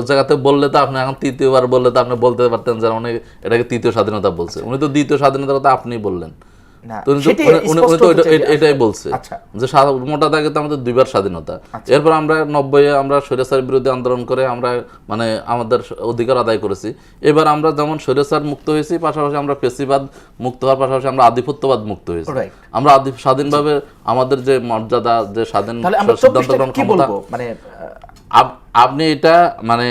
জায়গাতে বললে তো আপনি এখন তৃতীয়বার বললে তো আপনি বলতে পারতেন যে উনি এটাকে তৃতীয় স্বাধীনতা বলছে। উনি তো দ্বিতীয় স্বাধীনতার কথা আপনি বললেন, এটাই বলছে যে মোটা দাগে তো আমাদের 2বার স্বাধীনতা। এরপর আমরা 90-এ আমরা স্বৈরাচার বিরোধী আন্দোলন করে আমরা মানে আমাদের অধিকার আদায় করেছি। এবার আমরা যেমন স্বৈরাচার মুক্ত হয়েছি, পাশাপাশি আমরা ফেসিবাদ মুক্ত হওয়ার পাশাপাশি আমরা আধিপত্যবাদ মুক্ত হয়েছি। আমরা স্বাধীনভাবে আমাদের যে মর্যাদা, যে স্বাধীন সিদ্ধান্ত গ্রহণ ক্ষমতা, মানে আপনি এটা মানে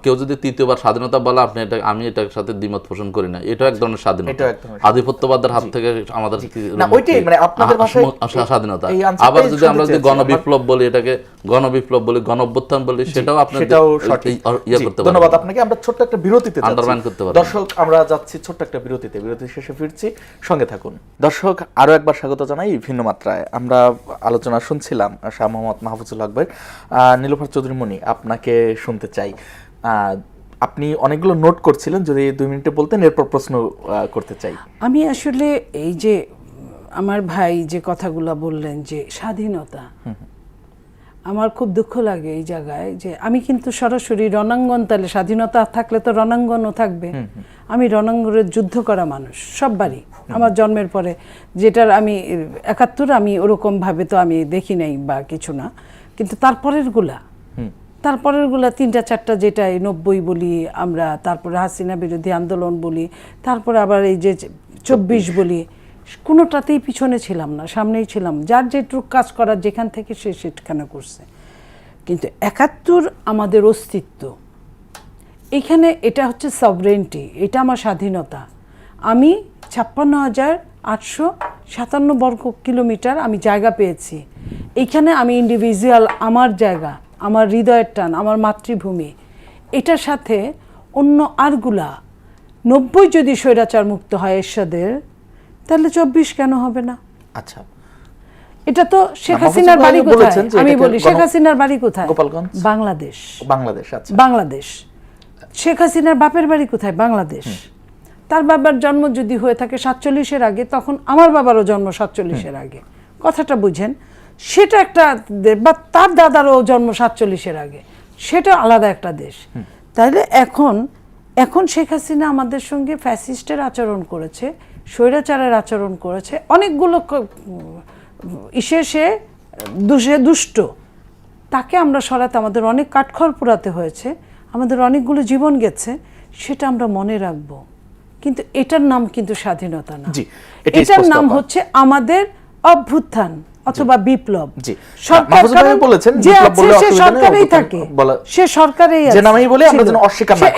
কেউ যদি তৃতীয়বার স্বাধীনতা বলে আপনি এটা, আমি এটার সাথে দ্বিমত পোষণ করি না। এটা এক ধরনের স্বাধীনতা, আধিপত্যবাদের হাত থেকে আমাদের স্বাধীনতা। আবার যদি আমরা যদি গণবিপ্লব বলি, এটাকে গণবিপ্লব বলি, গণঅভ্যুত্থান বলি, সেটাও আপনি ইয়ে করতে পারেন। ধন্যবাদ আপনাকে। আমরা ছোট্ট একটা বিরতিতে আন্ডারমাইন করতে পারি। দর্শক, আমরা যাচ্ছি ছোট্ট একটা বিরতিতে, বিরতি শেষে ফিরছি, সঙ্গে থাকুন। দর্শক, আরো একবার স্বাগত জানাই ভিন্ন মাত্রায়। আমরা আলোচনা শুনছিলাম শাহ মোহাম্মদ মাহফুজুল হক ভাই। নীলুফার চৌধুরী মনি, আপনাকে শুনতে চাই। আপনি অনেকগুলো নোট করছিলেন, যদি 2 মিনিটে বলতেন, এরপর প্রশ্ন করতে চাই। আমি আসলে এই যে আমার ভাই যে কথাগুলো বললেন যে স্বাধীনতা, আমার খুব দুঃখ লাগে এই জায়গায় যে আমি কিন্তু সরাসরি রণাঙ্গন, তাহলে স্বাধীনতা থাকলে তো রণাঙ্গনও থাকবে। আমি রণাঙ্গনের যুদ্ধ করা মানুষ সববারই, আমার জন্মের পরে, যেটার আমি 71 আমি ওরকম ভাবে তো আমি দেখি নাই বা কিছু না, কিন্তু তারপরের গুলা 3টা 4টা, যেটা 90 বলি আমরা, তারপরে হাসিনা বিরোধী আন্দোলন বলি, তারপরে আবার এই যে 24 বলি, কোনোটাতেই পিছনে ছিলাম না, সামনেই ছিলাম। যার যেটুক কাজ করার যেখান থেকে সে সেখানে করছে। কিন্তু 71 আমাদের অস্তিত্ব, এখানে এটা হচ্ছে সভরেন্টি, এটা আমার স্বাধীনতা। আমি 56,857 বর্গ কিলোমিটার আমি জায়গা পেয়েছি। এইখানে আমি ইন্ডিভিজুয়াল, আমার জায়গা, আমার হৃদয়ের টান, আমার মাতৃভূমি, এটার সাথে অন্য আরগুলা 90 যদি স্বৈরাচার মুক্ত হয় এরশাদের, তাহলে 24 কেন হবে না? আচ্ছা, এটা তো শেখ হাসিনার বাড়ি কোথায়? আমি বলি, শেখ হাসিনার বাড়ি কোথায়? গোপালগঞ্জ, বাংলাদেশ। আচ্ছা, বাংলাদেশ। শেখ হাসিনার বাপের বাড়ি কোথায়? বাংলাদেশ। তার বাবার জন্ম যদি হয়ে থাকে 47-এর আগে, তখন আমার বাবারও জন্ম 47-এর আগে, কথাটা বুঝেন। সেটা একটা, বা তার দাদারও জন্ম 47-এর আগে, সেটা আলাদা একটা দেশ। তাহলে এখন শেখ হাসিনা আমাদের সঙ্গে ফ্যাসিস্টের আচরণ করেছে, স্বৈরাচারের আচরণ করেছে, অনেকগুলো সে দুষ্ট, তাকে আমরা সরাতে আমাদের অনেক কাঠখড় পোড়াতে হয়েছে, আমাদের অনেকগুলো জীবন গেছে, সেটা আমরা মনে রাখবো। কিন্তু এটার নাম কিন্তু স্বাধীনতা না, এটার নাম হচ্ছে আমাদের অভ্যুত্থান অথবা বিপ্লব।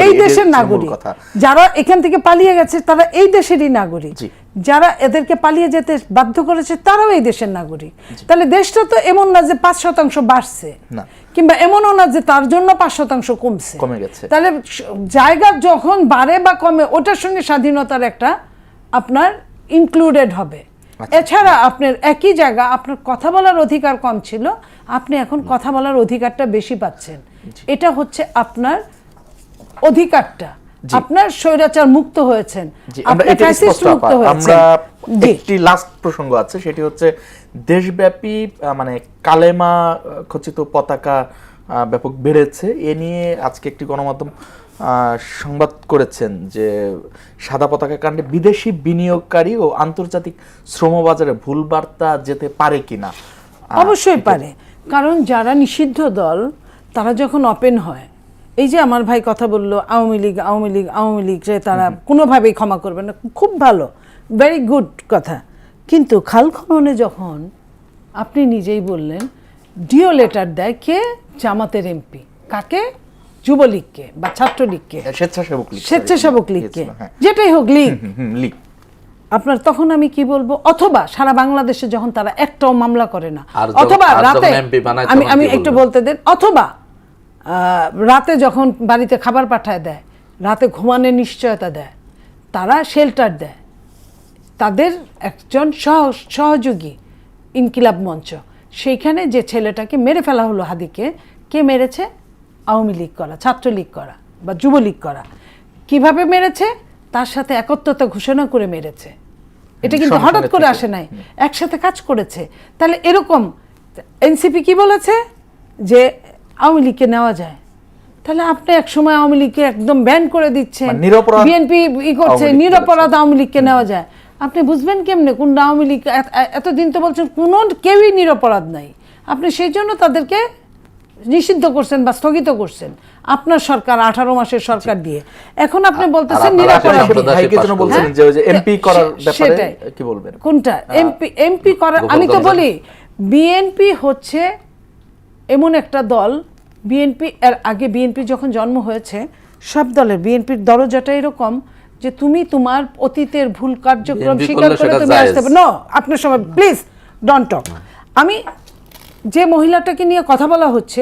এই দেশের নাগরিক, যারা এখান থেকে পালিয়ে গেছে তারা এই দেশেরই নাগরিক, যারা এদেরকে পালিয়ে যেতে বাধ্য করেছে তারাও এই দেশের নাগরিক। তাহলে দেশটা তো এমন না যে 5% বাড়ছে, কিংবা এমনও না যে তার জন্য 5% কমে গেছে। তাহলে জায়গা যখন বাড়ে বা কমে, ওটার সঙ্গে স্বাধীনতার একটা আপনার ইনক্লুডেড হবে। এছাড়া আপনার একই জায়গা, আপনার কথা বলার অধিকার কম ছিল, আপনি এখন কথা বলার অধিকারটা বেশি পাচ্ছেন। এটা হচ্ছে আপনার অধিকারটা, আপনার স্বৈরাচার মুক্ত হয়েছেন, আপনি ফ্যাসিস্ট মুক্ত হয়েছেন। একটি লাস্ট প্রসঙ্গ আছে, সেটি হচ্ছে দেশব্যাপী মানে কালেমা খচিত পতাকা ব্যাপক বেড়েছে। এ নিয়ে আজকে একটি গণমাধ্যম সংবাদ করেছেন যে সাদা পতাকা কাণ্ডে বিদেশি বিনিয়োগকারী ও আন্তর্জাতিক শ্রম বাজারে ভুল বার্তা যেতে পারে কিনা। অবশ্যই পারে, কারণ যারা নিষিদ্ধ দল তারা যখন ওপেন হয়, এই যে আমার ভাই কথা বললো আওয়ামী লীগ আওয়ামী লীগ আওয়ামী লীগ, যে তারা কোনোভাবেই ক্ষমা করবে না, খুব ভালো, ভেরি গুড কথা। কিন্তু খাল খননে যখন আপনি নিজেই বললেন ডিও লেটার দেয় কে? জামাতের এমপি। কাকে? যুবলীগকে বা ছাত্রলীগকে, স্বেচ্ছাসেবক লীগকে, যেটাই হোক লীগ। আপনার তখন আমি কি বলবো, অথবা সারা বাংলাদেশে যখন তারা একটাও মামলা করে না, অথবা রাতে আমি একটু বলতে দেন, অথবা রাতে যখন বাড়িতে খাবার পাঠায় দেয়, রাতে ঘুমানোর নিশ্চয়তা দেয়, তারা শেল্টার দেয়, তাদের একজন সহযোগী ইনকিলাব মঞ্চ, সেইখানে যে ছেলেটাকে মেরে ফেলা হলো হাদিকে, কে মেরেছে? আওয়ামী লীগ করা, ছাত্রলীগ করা বা যুবলীগ করা। কিভাবে মেরেছে? তার সাথে একত্রতা ঘোষণা করে মেরেছে। এটা কিন্তু হঠাৎ করে আসে নাই, একসাথে কাজ করেছে। তাহলে এরকম এনসিপি কি বলেছে যে আওয়ামী লীগকে নেওয়া যায়, তাহলে আপনি একসময় আওয়ামী লীগকে একদম ব্যান করে দিচ্ছেন, বিএনপি করছে নিরপরাধ আওয়ামী লীগকে নেওয়া যায়। আপনি বুঝবেন কেমনে কোন আওয়ামী লীগ? এতদিন তো বলছেন কোনো কেউই নিরপরাধ নাই, আপনি সেই জন্য তাদেরকে নিষিদ্ধ করছেন বা স্থগিত করছেন আপনার সরকার, 18 মাসের সরকার দিয়ে। এখন আপনি বলতেছেন নিরপরাধ। কোনটা এমপি করার? আমি তো বলি বিএনপি হচ্ছে এমন একটা দল, বিএনপি এর আগে বিএনপি যখন জন্ম হয়েছে, সব দলের বিএনপির দরজাটা এরকম যে তুমি তোমার অতীতের ভুল কার্যক্রম স্বীকার করে তুমি আসতে পারো। নো, আপনার সময় প্লিজ ডোন্ট টক। আমি যে মহিলাটাকে নিয়ে কথা বলা হচ্ছে,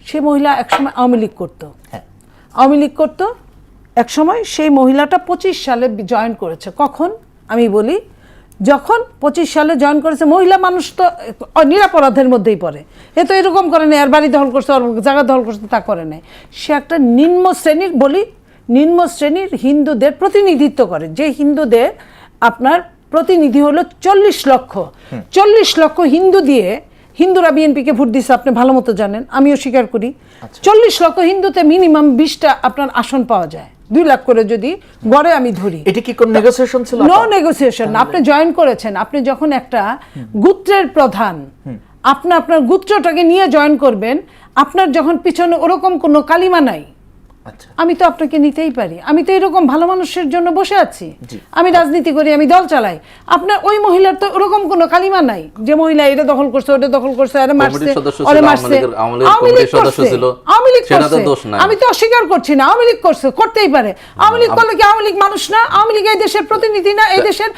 সে মহিলা একসময় আওয়ামী লীগ করতো, আওয়ামী লীগ করতো একসময়। সেই মহিলাটা 25 সালে জয়েন করেছে। কখন? আমি বলি যখন 25 সালে জয়েন করেছে। মহিলা মানুষ তো নিরাপরাধের মধ্যেই পড়ে, এ তো এরকম করে না আর বাড়ি দখল করছে, জায়গা দখল করছে, তা করে নাই। সে একটা নিম্ন শ্রেণীর, বলি নিম্ন শ্রেণীর হিন্দুদের প্রতিনিধিত্ব করে, যে হিন্দুদের আপনার প্রতিনিধি হলো 40 লক্ষ। 40 লক্ষ হিন্দু দিয়ে হিন্দুরা বিএনপিকে ভোট দিচ্ছে, আপনি ভালো মতো জানেন, আমিও স্বীকার করি। 40 লক্ষ হিন্দুতে মিনিমাম 20টা আপনার আসন পাওয়া যায়, 2 লাখ করে যদি গড়ে আমি ধরি। এটা কি কোন নেগোসিয়েশন ছিল? No negotiation. আপনি জয়েন করেছেন, আপনি যখন একটা গোত্রের প্রধান, আপনি আপনার গোত্রটাকে নিয়ে জয়েন করবেন, আপনার যখন পিছনে ওরকম কোনো কালিমা নাই, আমি তো আপনাকে নিতেই পারি। আমি তো এরকম ভালো মানুষের জন্য বসে আছি, আমি রাজনীতি করি, আমি দল চালাই। আপনার ওই মহিলার তো ওরকম কোনো কালিমা নাই যে মহিলা এটা দখল করছে, ওটা দখল করছে, আরে মারছে, ওরে মারছে। আওয়ামী লীগ করছে, আওয়ামী লীগ করছে, আমি তো অস্বীকার করছি না, আওয়ামী লীগ করছে, করতেই পারে। আওয়ামী লীগ করলে কি আওয়ামী লীগ মানুষ না? আওয়ামী লীগ এই দেশের প্রতিনিধি না? এই দেশের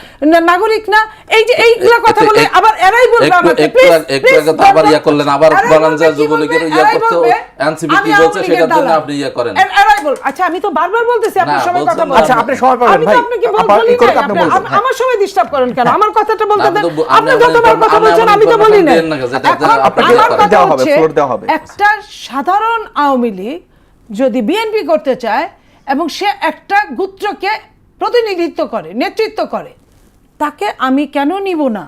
নাগরিক না? এই যে এইগুলা কথা বলে আবার এরাই বলবে আমাকে প্লিজ আবার ইয়া করলেন, আবার বলেন যে যুবলীগের ইয়া করতে এনসিপি কি বলছে সেটার জন্য আপনি ইয়া করেন। এরাই বল। আচ্ছা আমি তো বারবার বলতেছি আপনার সময় কথা বলেন। আচ্ছা আপনি সময় পাবেন ভাই, আপনি কি বলেন? আমার সময় ডিস্টার্ব করেন কেন? আমার কথাটা বলতে দেন। আপনি যতবার কথা বলছেন আমি তো বলি না। আপনাকে দেওয়া হবে, ফ্লোর দেওয়া হবে। একটা সাধারণ আওয়ামী লীগ যদি বিএনপি করতে চায় এবং সে একটা গোত্রকে প্রতিনিধিত্ব করে, নেতৃত্ব করে, তাকে আমি কেন নিব না?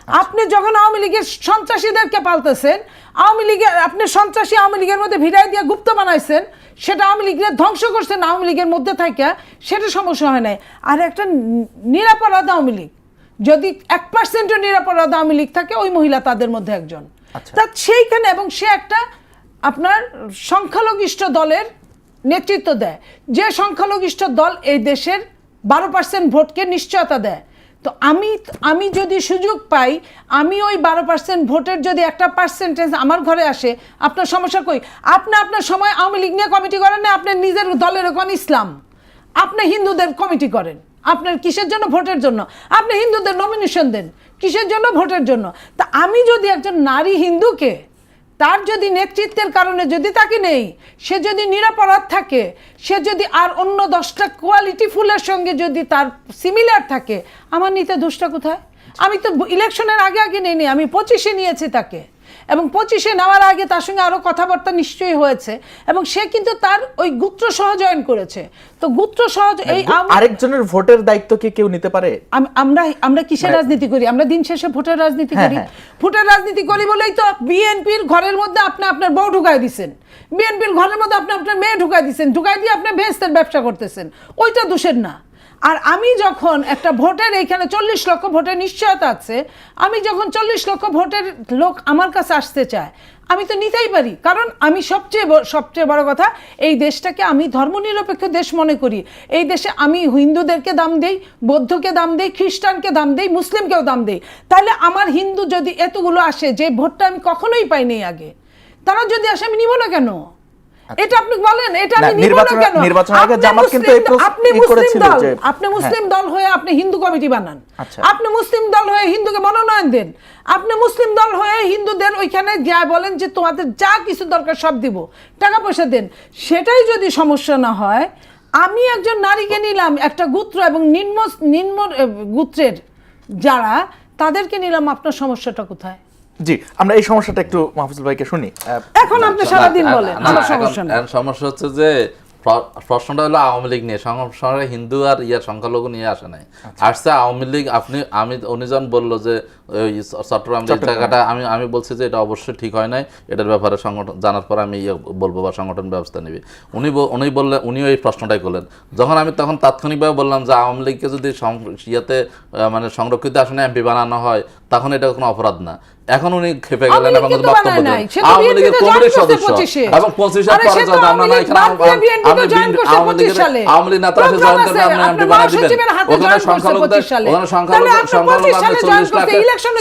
আপনি যখন আওয়ামী লীগের সন্ত্রাসীদেরকে পালতেছেন, আওয়ামী লীগের আপনি সন্ত্রাসী আওয়ামী লীগের মধ্যে ভিড়াই দিয়ে গুপ্ত বানাইছেন, সেটা আওয়ামী লীগের ধ্বংস করছেন আওয়ামী লীগের মধ্যে থাকে, সেটা সমস্যা হয় নাই। আর একটা নিরাপরাধ আওয়ামী লীগ যদি 1% নিরাপরাধ আওয়ামী লীগ থাকে, ওই মহিলা তাদের মধ্যে একজন। তা সেইখানে, এবং সে একটা আপনার সংখ্যালঘিষ্ঠ দলের নেতৃত্ব দেয়, যে সংখ্যালঘিষ্ঠ দল এই দেশের 12% ভোটকে নিশ্চয়তা দেয়। তো আমি যদি সুযোগ পাই, আমি ওই 12% ভোটের যদি একটা পার্সেন্টেজ আমার ঘরে আসে, আপনার সমস্যা কই? আপনি আপনার সময় আওয়ামী লীগ নিয়ে কমিটি করেন না, আপনার নিজের দলের কোন ইসলাম, আপনি হিন্দুদের কমিটি করেন। আপনার কিসের জন্য? ভোটের জন্য। আপনি হিন্দুদের নমিনেশন দেন, কিসের জন্য? ভোটের জন্য। তা আমি যদি একজন নারী হিন্দুকে, তার যদি নেতৃত্বের কারণে যদি তাকে নেই, সে যদি নিরাপরাধ থাকে, সে যদি আর অন্য 10টা কোয়ালিটি ফুলের সঙ্গে যদি তার সিমিলার থাকে, আমার নিতে দোষটা কোথায়? আমি তো ইলেকশনের আগে নেইনি, আমি 25-এ নিয়েছি তাকে। এবং 25-এ নেওয়ার আগে তার সঙ্গে আরো কথাবার্তা নিশ্চয়ই হয়েছে, এবং সে কিন্তু তার ওই গোত্র সহ জয়েন করেছে। তো গোত্র সহ এই আরেকজনের ভোটের দায়িত্ব কি কেউ নিতে পারে? আমরা কিসের রাজনীতি করি? আমরা দিন শেষে ভোটের রাজনীতি করি। ভোটের রাজনীতি করি বলেই তো বিএনপির ঘরের মধ্যে আপনি আপনার বউ ঢুকাই দিচ্ছেন, বিএনপির ঘরের মধ্যে আপনি আপনার মেয়ে ঢুকাই দিচ্ছেন, ঢুকাই দিয়ে আপনি ভেস্তের ব্যবসা করতেছেন, ওইটা দোষের না। আর আমি যখন একটা ভোটের, এখানে 40 লক্ষ ভোটের নিশ্চয়তা আছে, আমি যখন 40 লক্ষ ভোটের লোক আমার কাছে আসতে চায়, আমি তো নিতেই পারি। কারণ আমি সবচেয়ে বড় কথা, এই দেশটাকে আমি ধর্মনিরপেক্ষ দেশ মনে করি। এই দেশে আমি হিন্দুদেরকে দাম দেই, বৌদ্ধকে দাম দেই, খ্রিস্টানকে দাম দেই, মুসলিমকেও দাম দেই। তাহলে আমার হিন্দু যদি এতগুলো আসে, যে ভোটটা আমি কখনোই পাইনি আগে, তারা যদি আসে আমি নিব না কেন? এটা আপনি বলেন, এটা আমি নিব না কেন? আপনি মুসলিম দল হয়ে আপনি হিন্দু কমিটি বানান, আপনি মুসলিম দল হয়ে হিন্দুকে মনোনয়ন দেন, আপনি মুসলিম দল হয়ে হিন্দুদের ওইখানে যা বলেন যে তোমাদের যা কিছু দরকার সব দিব, টাকা পয়সা দেন। সেটাই যদি সমস্যা না হয়, আমি একজন নারীকে নিলাম একটা গোত্র এবং নিম্ন গোত্রের যারা, তাদেরকে নিলাম, আপনার সমস্যাটা কোথায়? জি, আমরা এই সমস্যাটা একটু মাহফুজুল ভাইকে শুনি। এখন আপনি সারাদিন বলেন, আমার সমস্যা না। সমস্যা হচ্ছে যে প্রশ্নটা হলো আওয়ামী লীগ নিয়ে, সংসদে হিন্দু আর সংখ্যালঘু নিয়ে আসে নাই, আসছে আওয়ামী লীগ। উনি যখন বললো যে চট্টগ্রাম জায়গাটা, আমি বলছি যে এটা অবশ্যই ঠিক হয় নাই, এটার ব্যাপারে সংগঠন জানার পর আমি বলবো বা সংগঠন ব্যবস্থা নেবে। উনিও এই প্রশ্নটাই করলেন। যখন আমি তখন তাৎক্ষণিকভাবে বললাম যে আওয়ামী লীগকে যদি ইয়েতে মানে সংরক্ষিত আসনে এমপি বানানো হয়, তখন এটা কোনো অপরাধ না। এখন উনি খেপে গেলেন এবং বক্তব্য দিলেন আওয়ামী লীগের কমিটির সদস্য এবং 25-এর পরে যদি আমরা না এখানে আওয়ামী লীগ নেতারা জয়েন করবে, আপনি এমপি বানিয়ে দিবেন। ওখানে সংখ্যালঘু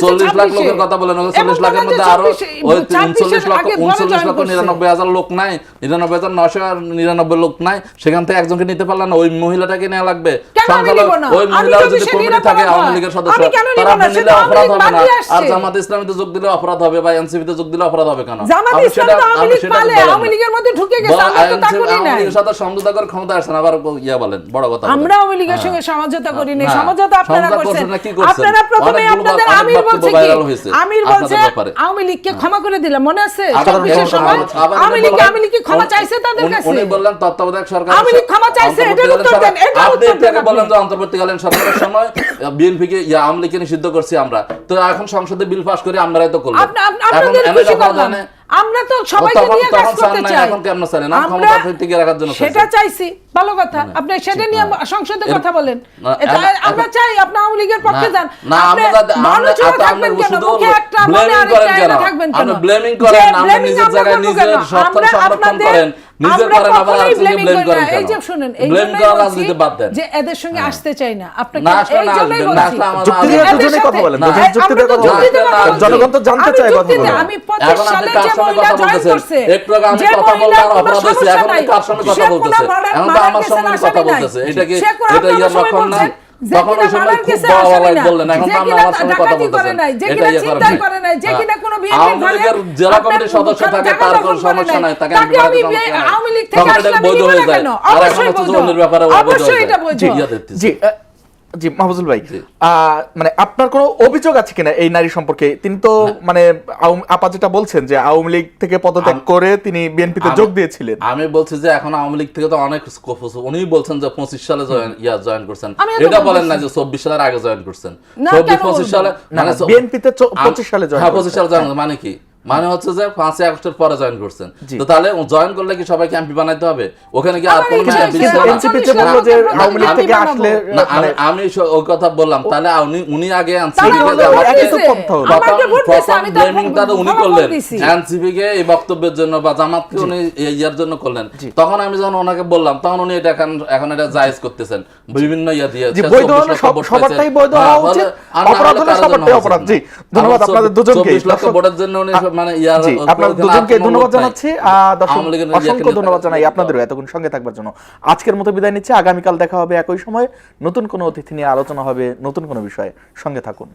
40 লাখ লোকের কথা বলেন, 40 লাখের মধ্যে আরো ওই 39 লক্ষ 99,000 লোক নাই, 99,999 লোক নাই, সেখান থেকে একজনকে নিতে পারলাম না, ওই মহিলাটাকে নেওয়া লাগবে। ওই মহিলা যদি কমিটি থাকে আওয়ামী লীগের সদস্য, তারা নিলে অপরাধ হবে না। আর জামাত ইসলামীতে যোগ দিলে অপরাধ হবে বা এনসিপিতে যোগ দিলে অপরাধ হবে কেন? জামাত ইসলাম তো আওয়ামী লীগ পালে, আওয়ামী লীগের মধ্যে ঢুকে গেছে, আমরা তো তা করি না। আওয়ামী লীগের সাথে সমঝোতা করার ক্ষমতা আছে না, আবার ইয়া বলেন, বড় কথা। আমরা আওয়ামী লীগের সঙ্গে সমঝোতা করি না, সমঝোতা আপনারা করছেন। আপনারা প্রথমে আপনাদের আমির বলছে কি, আমির বলছে আওয়ামী লীগকে ক্ষমা করে দিলাম, মনে আছে? 24-এর সময় আওয়ামী লীগ ক্ষমা চাইছে তাদের কাছে। উনি বললেন তত্ত্বাবধায়ক সরকার আওয়ামী লীগ ক্ষমা চাইছে, এটা উত্তর দেন। এটা উত্তর দেন। আপনি বলেন যে অন্তর্বর্তীকালীন সরকারের সময় বিএনপিকে আওয়ামী লীগকে নিষিদ্ধ করছি আমরা, তো এখন সংসদে বিল পাস করে আমরাই তো করলাম। আমরা তো সবাইকে নিয়ে কাজ করতে চাই, এখন কেমন স্যার না ক্ষমতা ঠিক রাখার জন্য সেটা চাইছি, ভালো কথা। আপনি সেটা নিয়ে সংসদে কথা বলেন, আমরা চাই আপনি আওয়ামী লীগের পক্ষে যান। আপনি মানুষ থাকবেন কেন, মুখে একটা মনে আরেকটা থাকবেন কেন? আপনি ব্লেমিং করেন, আপনি নিজের জায়গায় নিজের সত্তা সংরক্ষণ করেন, নিজে করেন, আবার আরেকজনকে ব্লেম করেন। এই যে শুনুন, এই ব্লেম করা রাজনীতি বাদ দেন, যে এদের সঙ্গে আসতে চাই না আপনাকে, এই জন্যই বলছি যুক্তি দিয়ে দুজনেই কথা বলেন, যুক্তি দিয়ে কথা বলেন, জনগণ তো জানতে চায় কথা বলেন। আমি 25 সালে যে মহিলা জয়েন করছে, একটু আগে আমি কথা বললাম অপরাধ হয়েছে, এখন কার সঙ্গে কথা বলতেছে? এখন তো আমার সঙ্গে কথা বলতেছে, এটা কি এটা ইয়ার লক্ষণ না? তখন ওই সময় খুব বড় বললেন, এখন তো আমরা আমার সঙ্গে কথা বলতেছেন, এটা ইয়ে করে নাই। আওয়ামী লীগের জেলা কমিটির সদস্য থাকে, তার কোনো সমস্যা নাই, তাকে আওয়ামী লীগ থেকে আসলে বৈধ হয়ে যায়। আর এখন হচ্ছে অন্যের ব্যাপারে অবশ্যই এটা বৈধ। জি জি মাহফুজুল ভাই, মানে আপনার কোনো অভিযোগ আছে কিনা এই নারী সম্পর্কে? তিনি তো মানে আপা যেটা বলছেন যে আওয়ামী লীগ থেকে পদত্যাগ করে তিনি বিএনপিতে যোগ দিয়েছিলেন। আমি বলছি যে এখন আওয়ামী লীগ থেকে তো অনেক স্কোপ আছে। উনি বলছেন যে 25 সালে জয়েন করছেন, এটা বলেন না যে 24 সালের আগে জয়েন করছেন। 24-25 সালে মানে বিএনপিতে 25 সালে জয়েন, হ্যাঁ 25 সালে জয়েন, মানে কি? মানে হচ্ছে যে 5 আগস্টের পরে জয়েন করছেন, তো তাহলে জয়েন করলে কি সবাইকে এমপি বানাইতে হবে? ওখানে কি আর কোনো এনসিপিতে বলল যে আওয়ামী লীগ থেকে আসলে, আমি ওই কথা বললাম, তাহলে উনি আগে ব্লেমিংটা উনি করলেন এনসিপি কে এই বক্তব্যের জন্য বা জামাতকে উনি ইয়ার জন্য করলেন। তখন আমি যখন ওনাকে বললাম, তখন উনি এটা এখন এটা জায়েজ করতেছেন বিভিন্ন ইয়া দিয়ে, বৈধ হলে সবারটাই বৈধ হওয়া উচিত, অপরাধ হলে সবারটাই অপরাধ। জি, ধন্যবাদ আপনাদের দুজনকে। 24 লক্ষ ভোটের জন্য উনি মানে আপনাদের দুজনকে ধন্যবাদ জানাচ্ছি। অসংখ্য ধন্যবাদ জানাই আপনাদেরও এতক্ষণ সঙ্গে থাকবার জন্য। আজকের মতো বিদায় নিচ্ছি, আগামীকাল দেখা হবে একই সময়, নতুন কোনো অতিথি নিয়ে আলোচনা হবে, নতুন কোনো বিষয়ে। সঙ্গে থাকুন।